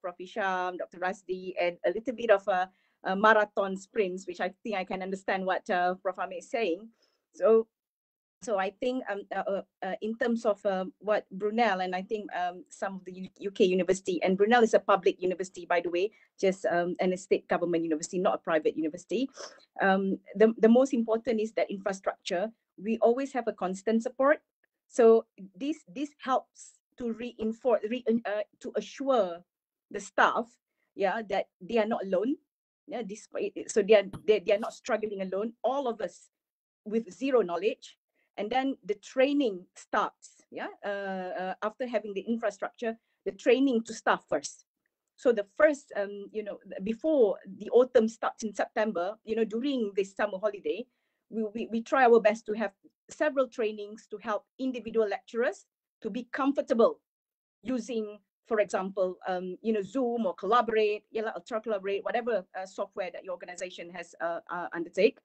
Prof. Isham, Dr. Rasdi, and a little bit of a marathon sprints, which I think I can understand what Prof. Amir is saying. So I think in terms of what Brunel, and I think some of the UK university, and Brunel is a public university, by the way, just an state government university, not a private university. The most important is that infrastructure. We always have a constant support. So this helps to reinforce, to assure the staff, yeah, that they are not alone. Yeah, so they are not struggling alone. All of us with zero knowledge, and then the training starts. Yeah, after having the infrastructure, the training to start first. So the first, before the autumn starts in September, during this summer holiday, we try our best to have several trainings to help individual lecturers to be comfortable using, for example, Zoom or Collaborate, Ultra Collaborate, whatever software that your organization has undertake.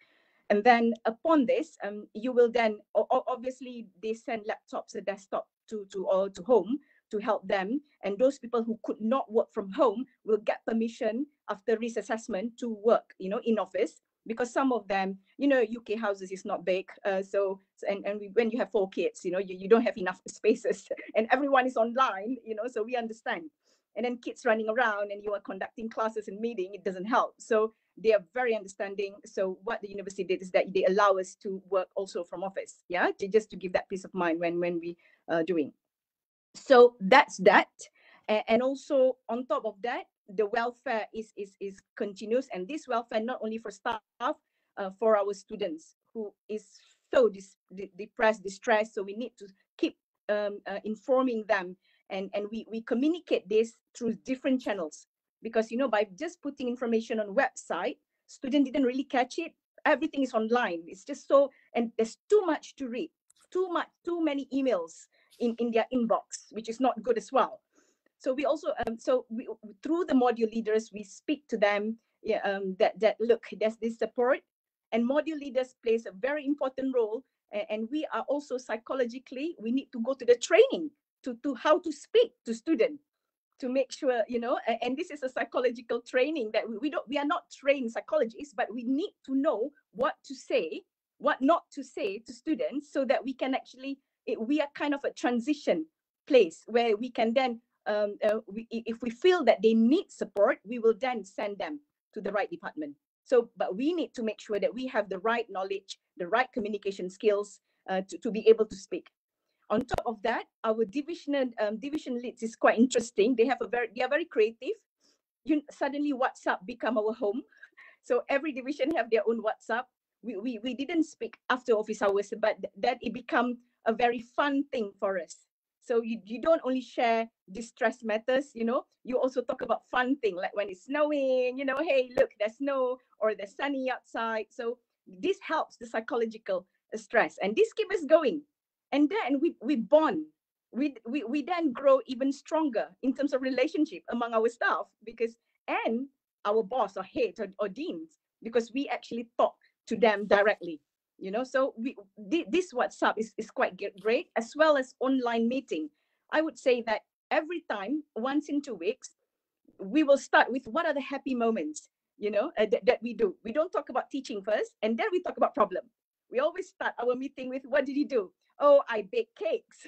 And then upon this, you will then, obviously they send laptops and desktop to home to help them. And those people who could not work from home will get permission after risk assessment to work, in office, because some of them, UK houses is not big. When you have 4 kids, you don't have enough spaces and everyone is online, so we understand. And then kids running around and you are conducting classes and meeting, it doesn't help. So they are very understanding. So what the university did is that they allow us to work also from office, just to give that peace of mind when we are doing. So that's that. And also on top of that, the welfare is continuous, and this welfare not only for staff, for our students who is so depressed, distressed. So we need to keep informing them, and we communicate this through different channels, because by just putting information on website, student didn't really catch it. Everything is online. It's just so, and there's too much to read, too many emails in their inbox, which is not good as well. So we also through the module leaders, we speak to them, that look, there's this support, and module leaders plays a very important role. And we are also psychologically, we need to go to the training to how to speak to students, to make sure, and this is a psychological training that we are not trained psychologists, but we need to know what to say, what not to say to students, so that we can actually, we are kind of a transition place where we can then, if we feel that they need support, we will then send them to the right department. So, but we need to make sure that we have the right knowledge, the right communication skills to be able to speak. On top of that, our division leads is quite interesting. They are very creative. Suddenly WhatsApp become our home. So every division have their own WhatsApp. We didn't speak after office hours, but that it become a very fun thing for us. So you don't only share distress matters, you also talk about fun thing, like when it's snowing, hey, look, there's snow, or there's sunny outside. So this helps the psychological stress, and this keeps us going. And then we bond. We then grow even stronger in terms of relationship among our staff, and our boss or head or deans, because we actually talk to them directly. So this WhatsApp is quite great, as well as online meeting. I would say that every time, once in 2 weeks, we will start with what are the happy moments, that we do. We don't talk about teaching first, and then we talk about problem. We always start our meeting with, what did you do? Oh, I baked cakes,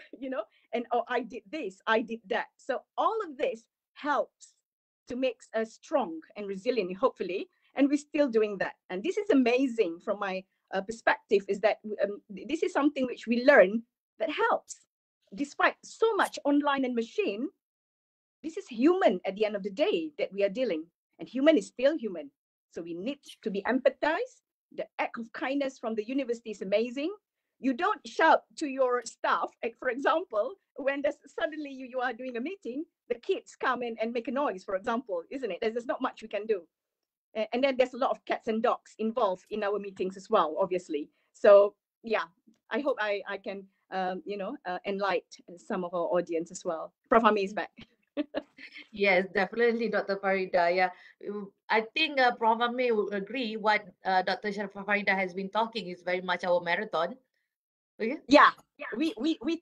and oh, I did this, I did that. So all of this helps to make us strong and resilient, hopefully, and we're still doing that. And this is amazing from my perspective, is that this is something which we learn that helps. Despite so much online and machine, this is human at the end of the day that we are dealing, and human is still human. So we need to be empathized. The act of kindness from the university is amazing. You don't shout to your staff, for example, when suddenly you are doing a meeting, the kids come in and make a noise, for example, isn't it? There's not much we can do. And then there's a lot of cats and dogs involved in our meetings as well, obviously. So yeah, I hope I can, enlighten some of our audience as well. Prof. Ami is back. Yes, definitely, Dr. Farida. Yeah, I think Prof. Amir will agree what Dr. Sharifah Farida has been talking is very much our marathon. Okay? Yeah, we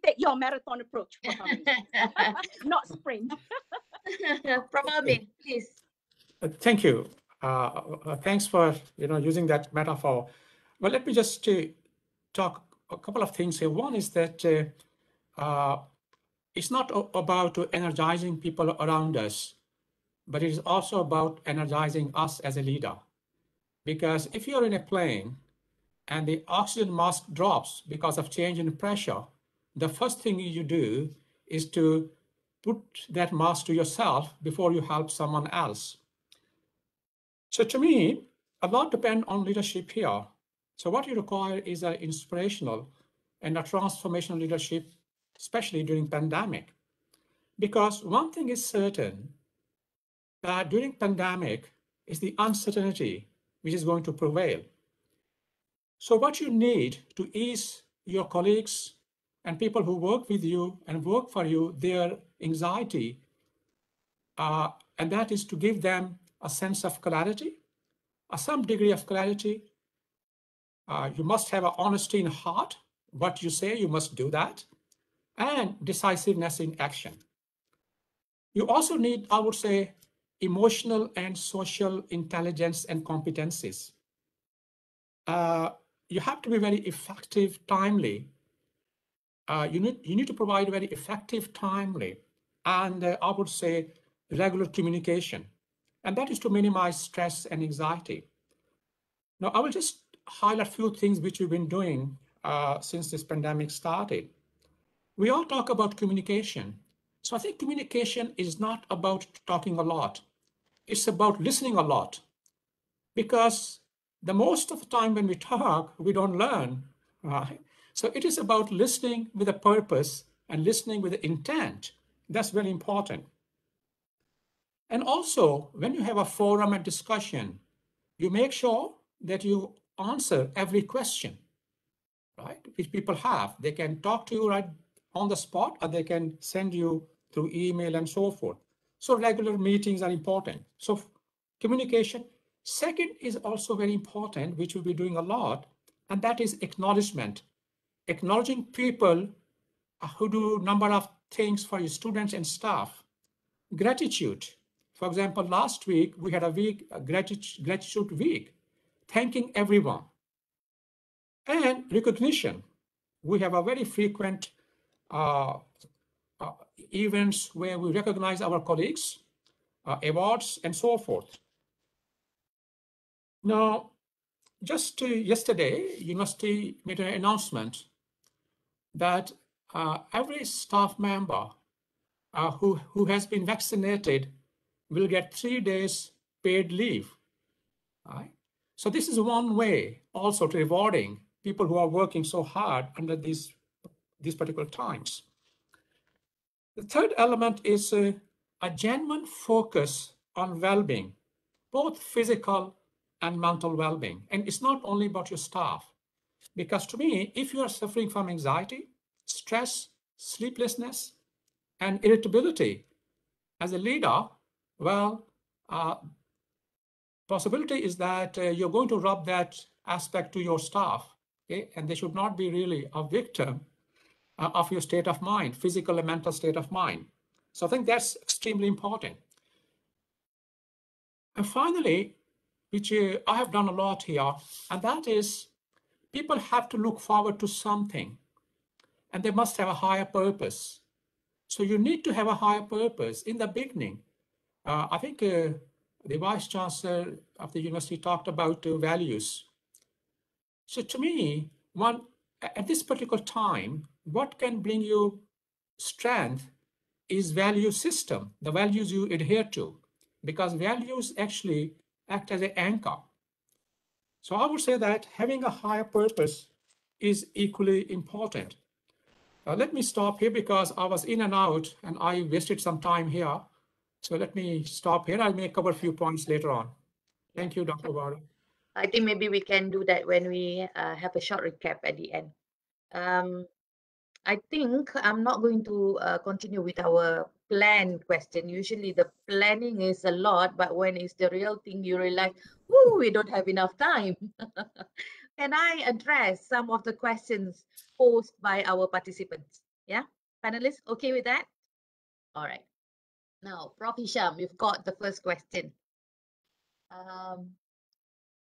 take your marathon approach, Prof. Amir. Not sprint. Prof. Amir, please. Thank you. Thanks for using that metaphor. Well, let me just talk a couple of things here. One is that it's not about energizing people around us, but it is also about energizing us as a leader. Because if you're in a plane and the oxygen mask drops because of change in pressure, the first thing you do is to put that mask to yourself before you help someone else. So to me, a lot depends on leadership here. So what you require is an inspirational and a transformational leadership, especially during pandemic. Because one thing is certain, that during pandemic is the uncertainty which is going to prevail. So what you need to ease your colleagues and people who work with you and work for you, their anxiety, and that is to give them a sense of clarity, some degree of clarity. You must have an honesty in heart. What you say, you must do that. And decisiveness in action. You also need, I would say, emotional and social intelligence and competencies. You have to be very effective, timely. You need to provide very effective, timely, and I would say regular communication. And that is to minimize stress and anxiety. Now, I will just highlight a few things which we've been doing since this pandemic started. We all talk about communication. So I think communication is not about talking a lot. It's about listening a lot. Because the most of the time when we talk, we don't learn, right? So it is about listening with a purpose and listening with intent. That's very important. And also, when you have a forum and discussion, you make sure that you answer every question, right, which people have. They can talk to you right on the spot, or they can send you through email and so forth. So regular meetings are important. So communication. Second is also very important, which we'll be doing a lot, and that is acknowledgement. Acknowledging people who do a number of things for your students and staff. Gratitude. For example, last week, we had a gratitude week, thanking everyone. And recognition. We have a very frequent events where we recognize our colleagues, awards, and so forth. Now, just yesterday, university made an announcement that every staff member who has been vaccinated will get 3 days paid leave. Right? So this is one way also to rewarding people who are working so hard under these particular times. The third element is a genuine focus on well-being, both physical and mental well-being. And it's not only about your staff, because to me, if you are suffering from anxiety, stress, sleeplessness, and irritability as a leader, well, possibility is that you're going to rub that aspect to your staff, okay? And they should not be really a victim of your state of mind, physical and mental state of mind. So I think that's extremely important. And finally, which I have done a lot here, and that is people have to look forward to something, and they must have a higher purpose. So you need to have a higher purpose in the beginning. I think the Vice Chancellor of the university talked about values. So to me, at this particular time, what can bring you strength is value system, the values you adhere to, because values actually act as an anchor. So I would say that having a higher purpose is equally important. Let me stop here because I was in and out and I wasted some time here. So let me stop here. I may cover a few points later on. Thank you, Dr. Vara. I think maybe we can do that when we have a short recap at the end. I think I'm not going to continue with our plan question. Usually the planning is a lot, but when it's the real thing, you realize, oh, we don't have enough time. Can I address some of the questions posed by our participants? Yeah, panelists, okay with that? All right. Now, Prof. Hisham, you've got the first question.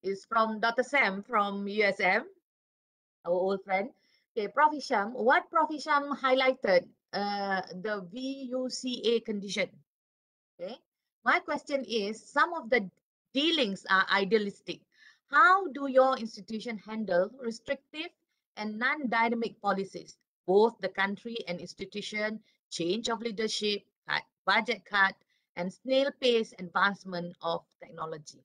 It's from Dr. Sam from USM, our old friend. Okay, Prof. Hisham, what Prof. Hisham highlighted the VUCA condition. Okay, my question is, some of the dealings are idealistic. How do your institution handle restrictive and non-dynamic policies, both the country and institution, change of leadership, budget cut, and snail pace advancement of technology?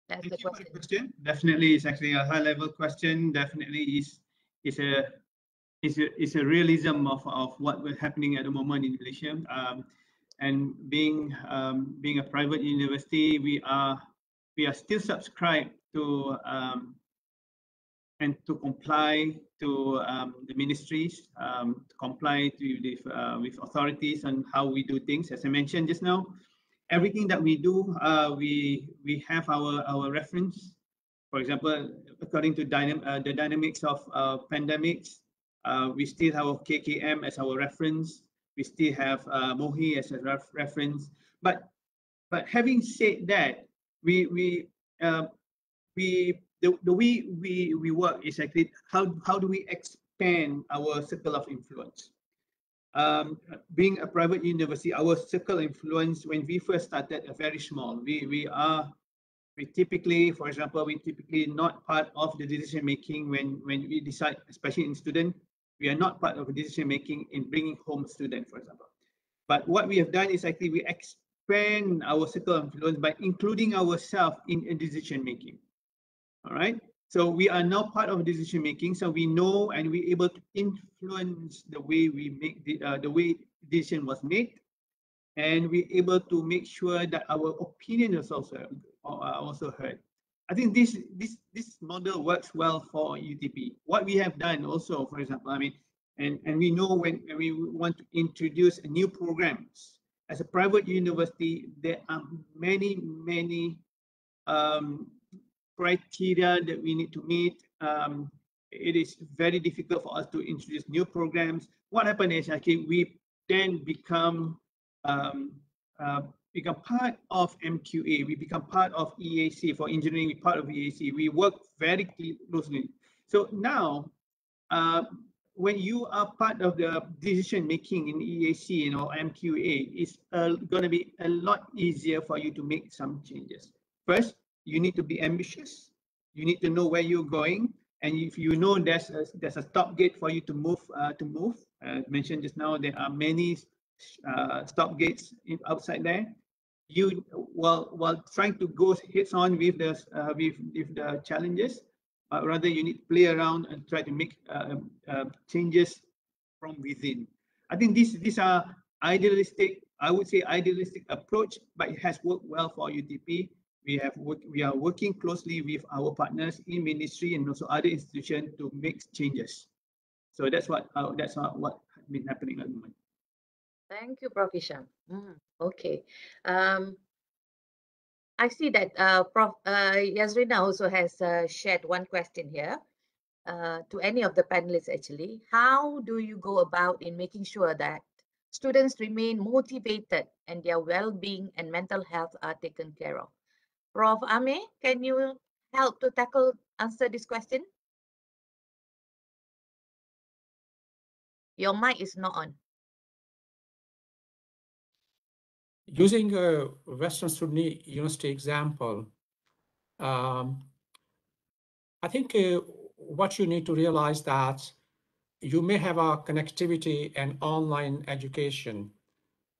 That's the question. Definitely, it's actually a high-level question. Definitely, is a realism of what was happening at the moment in Malaysia. And being a private university, we are still subscribed to and to comply to the ministries, to comply with authorities on how we do things. As I mentioned just now, everything that we do, we have our reference. For example, according to the dynamics of pandemics, we still have KKM as our reference. We still have MOHI as a reference. But having said that, the way we work is actually how do we expand our circle of influence? Being a private university, our circle of influence when we first started are very small. We typically, for example, we typically not part of the decision making when we decide, especially in student, we are not part of the decision making in bringing home student, for example. But what we have done is actually we expand our circle of influence by including ourselves in decision making. All right. So we are now part of decision making. So we know and we're able to influence the way we make the way decision was made, and we're able to make sure that our opinion is also heard. I think this model works well for UTP. What we have done also, for example, I mean, and we know when we want to introduce new programs as a private university, there are many criteria that we need to meet. It is very difficult for us to introduce new programs. What happened is actually we then become part of MQA. We become part of EAC. For engineering, we're part of EAC. We work very closely. So now, when you are part of the decision making in EAC, MQA, it's going to be a lot easier for you to make some changes. First, you need to be ambitious. You need to know where you're going. And if you know there's a stop gate for you to move, as mentioned just now, there are many stop gates outside there. You while trying to go heads on with the challenges, rather you need to play around and try to make changes from within. I think these are idealistic, I would say idealistic approach, but it has worked well for UTP. We are working closely with our partners in ministry and also other institutions to make changes. So that's what has been happening at the moment. Thank you, Prof. Hisham. Okay. I see that Prof. Yasrina also has shared one question here to any of the panelists actually. How do you go about in making sure that students remain motivated and their well-being and mental health are taken care of? Prof. Ame, can you help to answer this question? Your mic is not on. Using a Western Sydney University example, I think what you need to realize that you may have a connectivity and online education,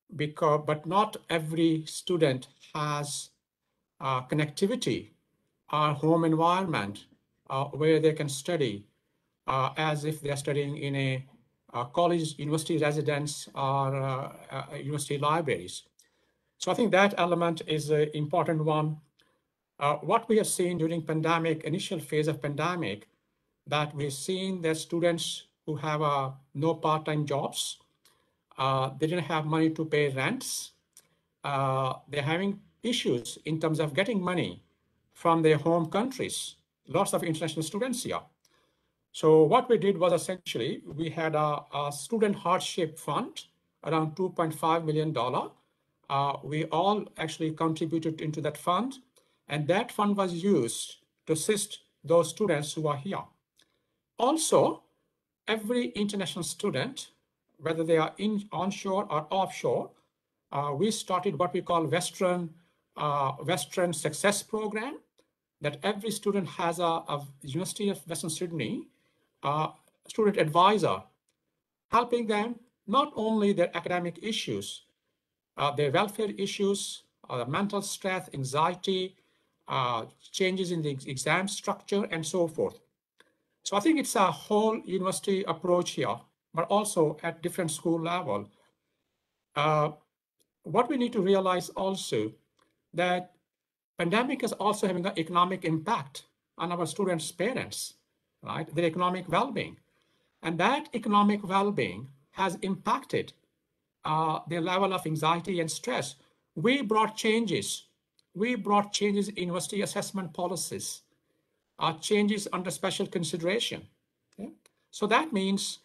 but not every student has connectivity or home environment where they can study as if they're studying in a college, university residence, or university libraries. So I think that element is an important one. What we have seen during pandemic, initial phase of pandemic, that we've seen that students who have no part-time jobs, they didn't have money to pay rents, they're having issues in terms of getting money from their home countries. Lots of international students here. So what we did was essentially, we had a student hardship fund, around $2.5 million. We all actually contributed into that fund, and that fund was used to assist those students who are here. Also, every international student, whether they are onshore or offshore, we started what we call Western Success Program, that every student has a University of Western Sydney student advisor, helping them not only their academic issues, their welfare issues, mental stress, anxiety, changes in the exam structure, and so forth. So I think it's a whole university approach here, but also at different school level. What we need to realize also that pandemic is also having an economic impact on our students' parents, right? Their economic well-being. And that economic well-being has impacted their level of anxiety and stress. We brought changes. We brought changes in university assessment policies, changes under special consideration. Okay? So that means,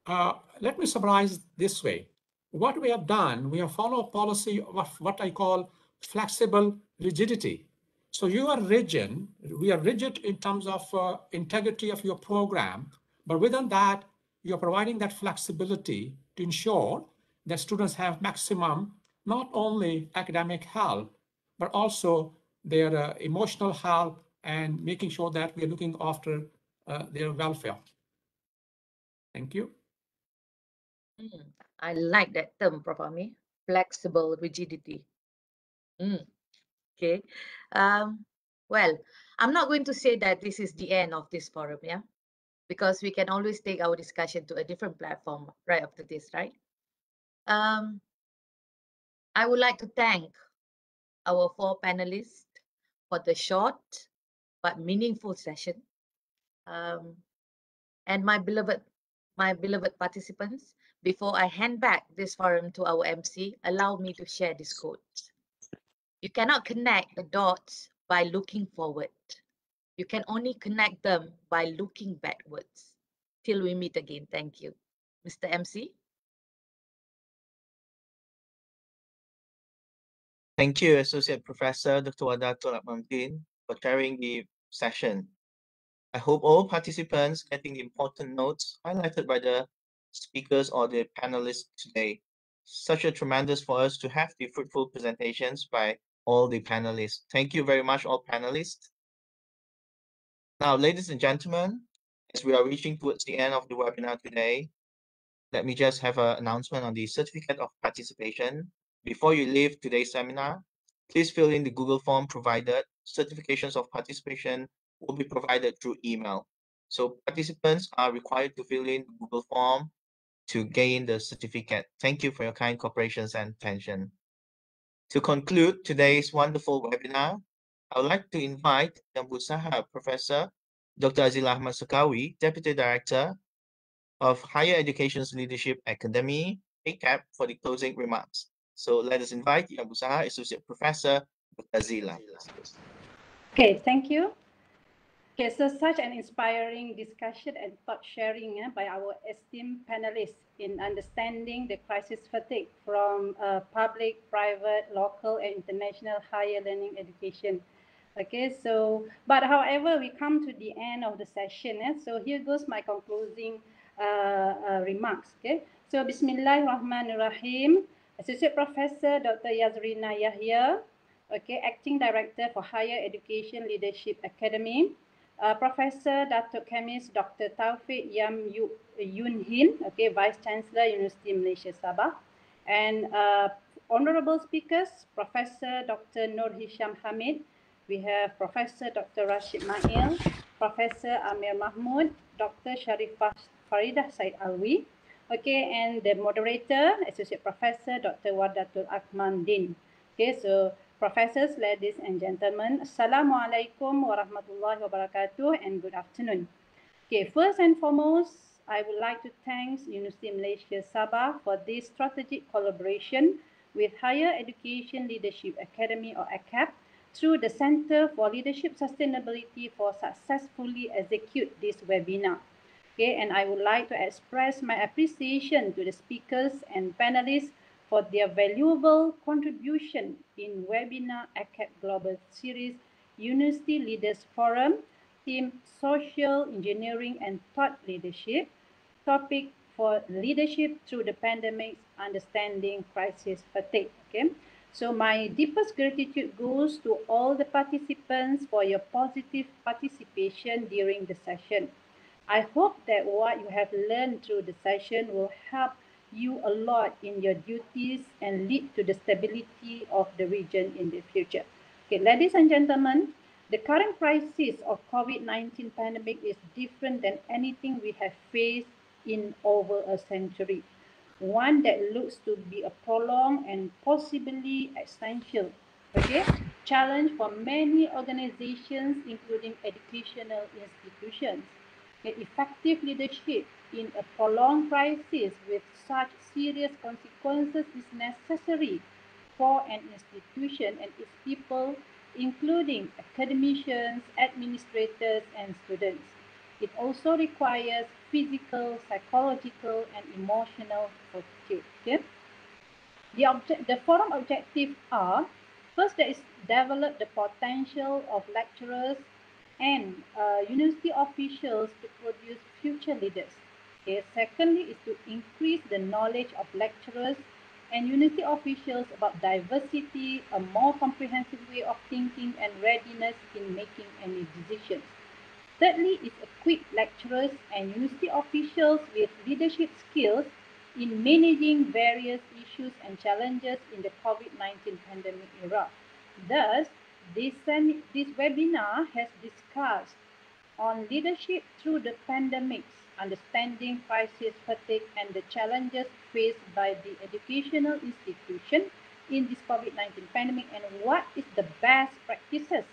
let me summarize this way. What we have done, we have followed a policy of what I call flexible rigidity. So we are rigid in terms of integrity of your program, but within that, you're providing that flexibility to ensure that students have maximum, not only academic health, but also their emotional health and making sure that we're looking after their welfare. Thank you. I like that term, Prof. Ami, flexible rigidity. Okay. Well, I'm not going to say that this is the end of this forum, yeah, because we can always take our discussion to a different platform right after this, right? I would like to thank our 4 panelists for the short but meaningful session. And my beloved participants, before I hand back this forum to our MC, allow me to share this quote. You cannot connect the dots by looking forward. You can only connect them by looking backwards. Till we meet again. Thank you. Mr. MC. Thank you, Associate Professor Dr. Wadatul Abmamuddin, for chairing the session. I hope all participants getting the important notes highlighted by the speakers or the panelists today. Such a tremendous for us to have the fruitful presentations by all the panelists. Thank you very much, all panelists. Now, ladies and gentlemen, As we are reaching towards the end of the webinar today, let me just have an announcement on the certificate of participation. Before you leave today's seminar, please fill in the Google form provided. Certifications of participation will be provided through email. So participants are required to fill in the Google form to gain the certificate. Thank you for your kind cooperation and attention. To conclude today's wonderful webinar, I would like to invite Yang Berusaha Professor Dr. Azil Ahmad Sukawi, Deputy Director of Higher Education's Leadership Academy, AKEPT, for the closing remarks. So let us invite Yang Berusaha Associate Professor Dr. Azila. Okay, thank you. Okay, so such an inspiring discussion and thought sharing by our esteemed panelists in understanding the crisis fatigue from public, private, local, and international higher learning education. Okay, so, but however, we come to the end of the session. So here goes my concluding remarks. Okay, so Bismillahirrahmanirrahim. Associate Professor Dr. Yazrina Yahya, okay, Acting Director for Higher Education Leadership Academy. Professor Datuk Chemist Dr. Taufik Yun Hin, okay, Vice Chancellor Universiti Malaysia Sabah, and honorable speakers, Professor Dr. Nur Hisham Hamid, we have Professor Dr. Rashid Mail, Professor Amir Mahmud, Dr. Sharifah Faridah Said Alwi, okay, and the moderator, Associate Professor Dr. Wardatul Akmal Din. Okay, so professors, ladies and gentlemen, Assalamualaikum warahmatullahi wabarakatuh and good afternoon. Okay, first and foremost, I would like to thank Universiti Malaysia Sabah for this strategic collaboration with Higher Education Leadership Academy or AKEPT through the Center for Leadership Sustainability for successfully execute this webinar. Okay, and I would like to express my appreciation to the speakers and panelists for their valuable contribution in webinar AKEPT Global Series University Leaders Forum, theme Social Engineering and Thought Leadership, topic for leadership through the pandemic, understanding crisis fatigue. Okay, so my deepest gratitude goes to all the participants for your positive participation during the session. I hope that what you have learned through the session will help you a lot in your duties and lead to the stability of the region in the future. Okay, ladies and gentlemen, the current crisis of COVID-19 pandemic is different than anything we have faced in over a century. One that looks to be a prolonged and possibly existential, okay, challenge for many organizations, including educational institutions. Effective leadership in a prolonged crisis with such serious consequences is necessary for an institution and its people, including academicians, administrators, and students. It also requires physical, psychological, and emotional fortitude. Okay? The forum objectives are, first, there is develop the potential of lecturers and university officials to produce future leaders. Okay. Secondly, is to increase the knowledge of lecturers and university officials about diversity, a more comprehensive way of thinking, and readiness in making any decisions. Thirdly, is equip lecturers and university officials with leadership skills in managing various issues and challenges in the COVID-19 pandemic era. Thus, this webinar has discussed on leadership through the pandemics, understanding crisis fatigue and the challenges faced by the educational institution in this COVID-19 pandemic, and what is the best practices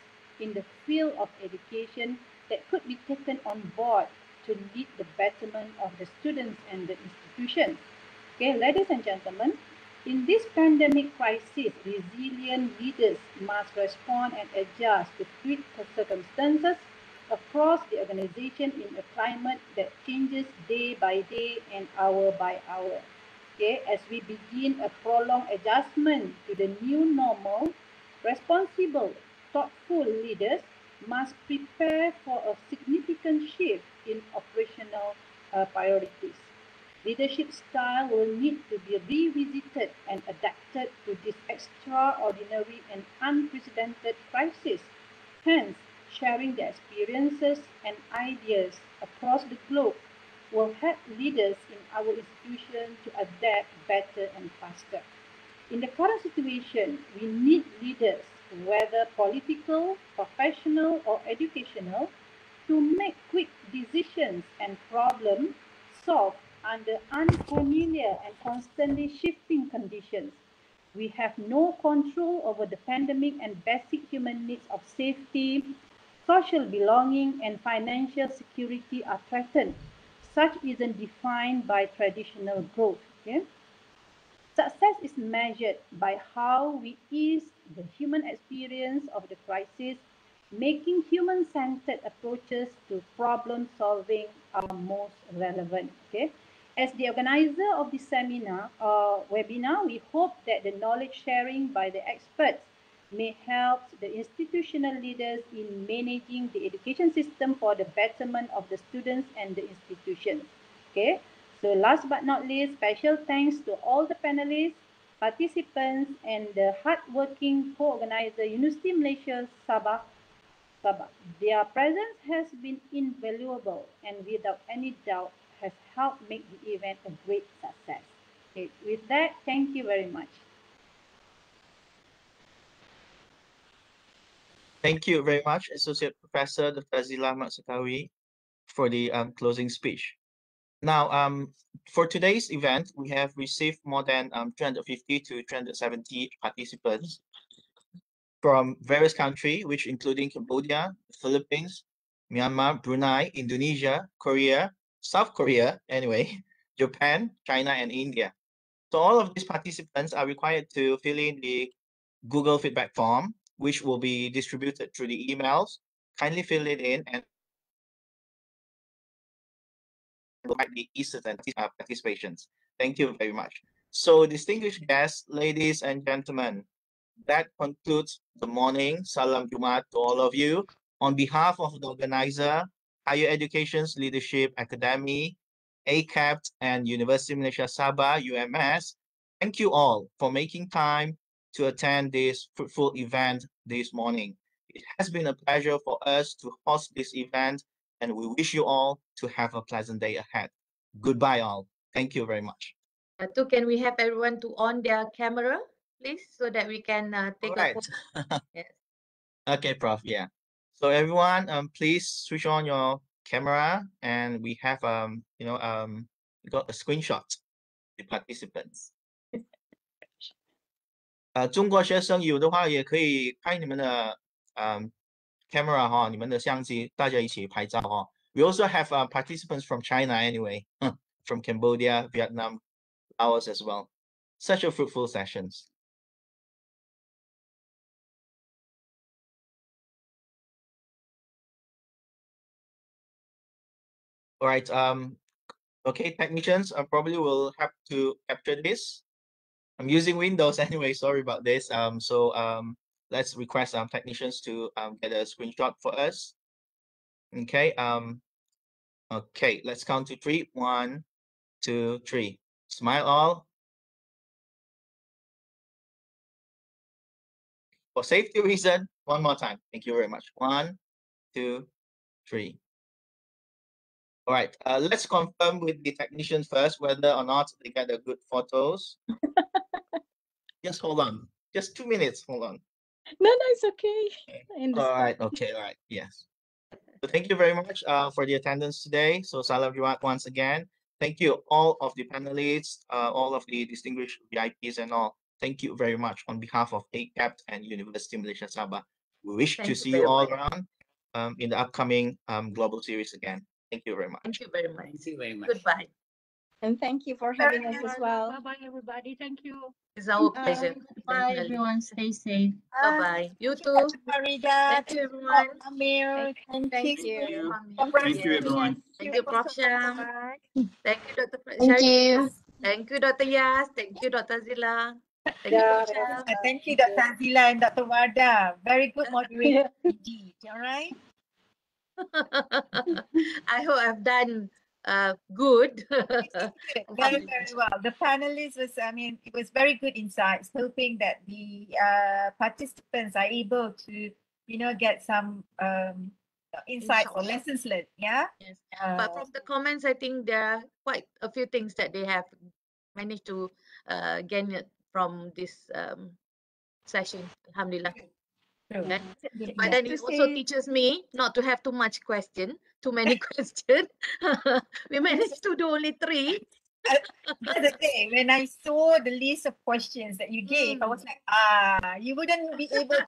in the field of education that could be taken on board to lead the betterment of the students and the institutions. Okay, ladies and gentlemen, in this pandemic crisis, resilient leaders must respond and adjust to quick circumstances across the organization in a climate that changes day by day and hour by hour. Okay, as we begin a prolonged adjustment to the new normal, responsible, thoughtful leaders must prepare for a significant shift in operational priorities. Leadership style will need to be revisited and adapted to this extraordinary and unprecedented crisis. Hence, sharing their experiences and ideas across the globe will help leaders in our institution to adapt better and faster. In the current situation, we need leaders, whether political, professional, or educational, to make quick decisions and problem solve under unfamiliar and constantly shifting conditions. We have no control over the pandemic, and basic human needs of safety, social belonging, and financial security are threatened. Such isn't defined by traditional growth. Okay? Success is measured by how we ease the human experience of the crisis, making human-centered approaches to problem solving are most relevant. Okay? As the organizer of this seminar webinar, we hope that the knowledge sharing by the experts may help the institutional leaders in managing the education system for the betterment of the students and the institutions. Okay? So last but not least, special thanks to all the panelists, participants, and the hardworking co-organizer, Universiti Malaysia Sabah. Their presence has been invaluable and without any doubt has helped make the event a great success. Okay, with that, thank you very much. Thank you very much, Associate Professor Dr. Zila Matsutawi, for the closing speech. Now, for today's event, we have received more than 350 to 370 participants from various countries, which including Cambodia, Philippines, Myanmar, Brunei, Indonesia, Korea, South Korea, anyway, Japan, China, and India. So all of these participants are required to fill in the Google feedback form, which will be distributed through the emails. Kindly fill it in and provide the e-certain participations. Thank you very much. So distinguished guests, ladies and gentlemen, that concludes the morning. Salam Jumat to all of you. On behalf of the organizer, Higher Education's Leadership Academy, AKEPT, and University Malaysia Sabah, UMS, thank you all for making time to attend this fruitful event this morning. It has been a pleasure for us to host this event, and we wish you all to have a pleasant day ahead. Goodbye all. Thank you very much. So can we have everyone to on their camera, please, so that we can take a photo? Yes. Okay, Prof. Yeah. So everyone, please switch on your camera, and we have we got a screenshot the participants. 中国学生有的话也可以开你们的camera 哈，你们的相机，大家一起拍照哈。We also have participants from China anyway, from Cambodia, Vietnam, Laos as well. Such a fruitful sessions. All right. Okay, technicians, I probably will have to capture this. I'm using Windows anyway. Sorry about this. Let's request technicians to get a screenshot for us. Okay. Okay. Let's count to 3. 1, 2, 3. Smile all. For safety reason, one more time. Thank you very much. 1, 2, 3. All right. Let's confirm with the technicians first whether or not they get a good photos. Just hold on. Just 2 minutes. Hold on. No, it's okay. All right. Okay. All right. Yes. So thank you very much for the attendance today. So Salam Jumat once again. Thank you all of the panelists, all of the distinguished VIPs and all. Thank you very much on behalf of AKEPT and Universiti Malaysia Sabah. We wish to see you all around in the upcoming global series again. Thank you very much. Thank you very much. Thank you very much. Goodbye. And thank you for having us as well. Bye-bye, everybody. Thank you. It's our pleasure. Bye, everyone. Stay safe. Bye-bye. You too. Farida. Thank you, everyone. Amir. Thank you. Thank you, everyone. Thank you, Prof. Syam. Thank you, Dr. Thank you. Thank you, Dr. Yas. Thank you, Dr. Zila. Thank you, Prof. Syam. Thank you, Dr. Zila and Dr. Warda. Very good moderator indeed. All right. I hope I've done good. Very, very well. The panelists was, it was very good insights, hoping that the participants are able to get some insights or lessons learned. Yeah. Yes. But from the comments, I think there are quite a few things that they have managed to gain it from this session. Alhamdulillah. True. Okay. Yeah. But then it also teaches me not to have too much question, too many questions. We managed to do only 3. The other day, when I saw the list of questions that you gave, I was like, you wouldn't be able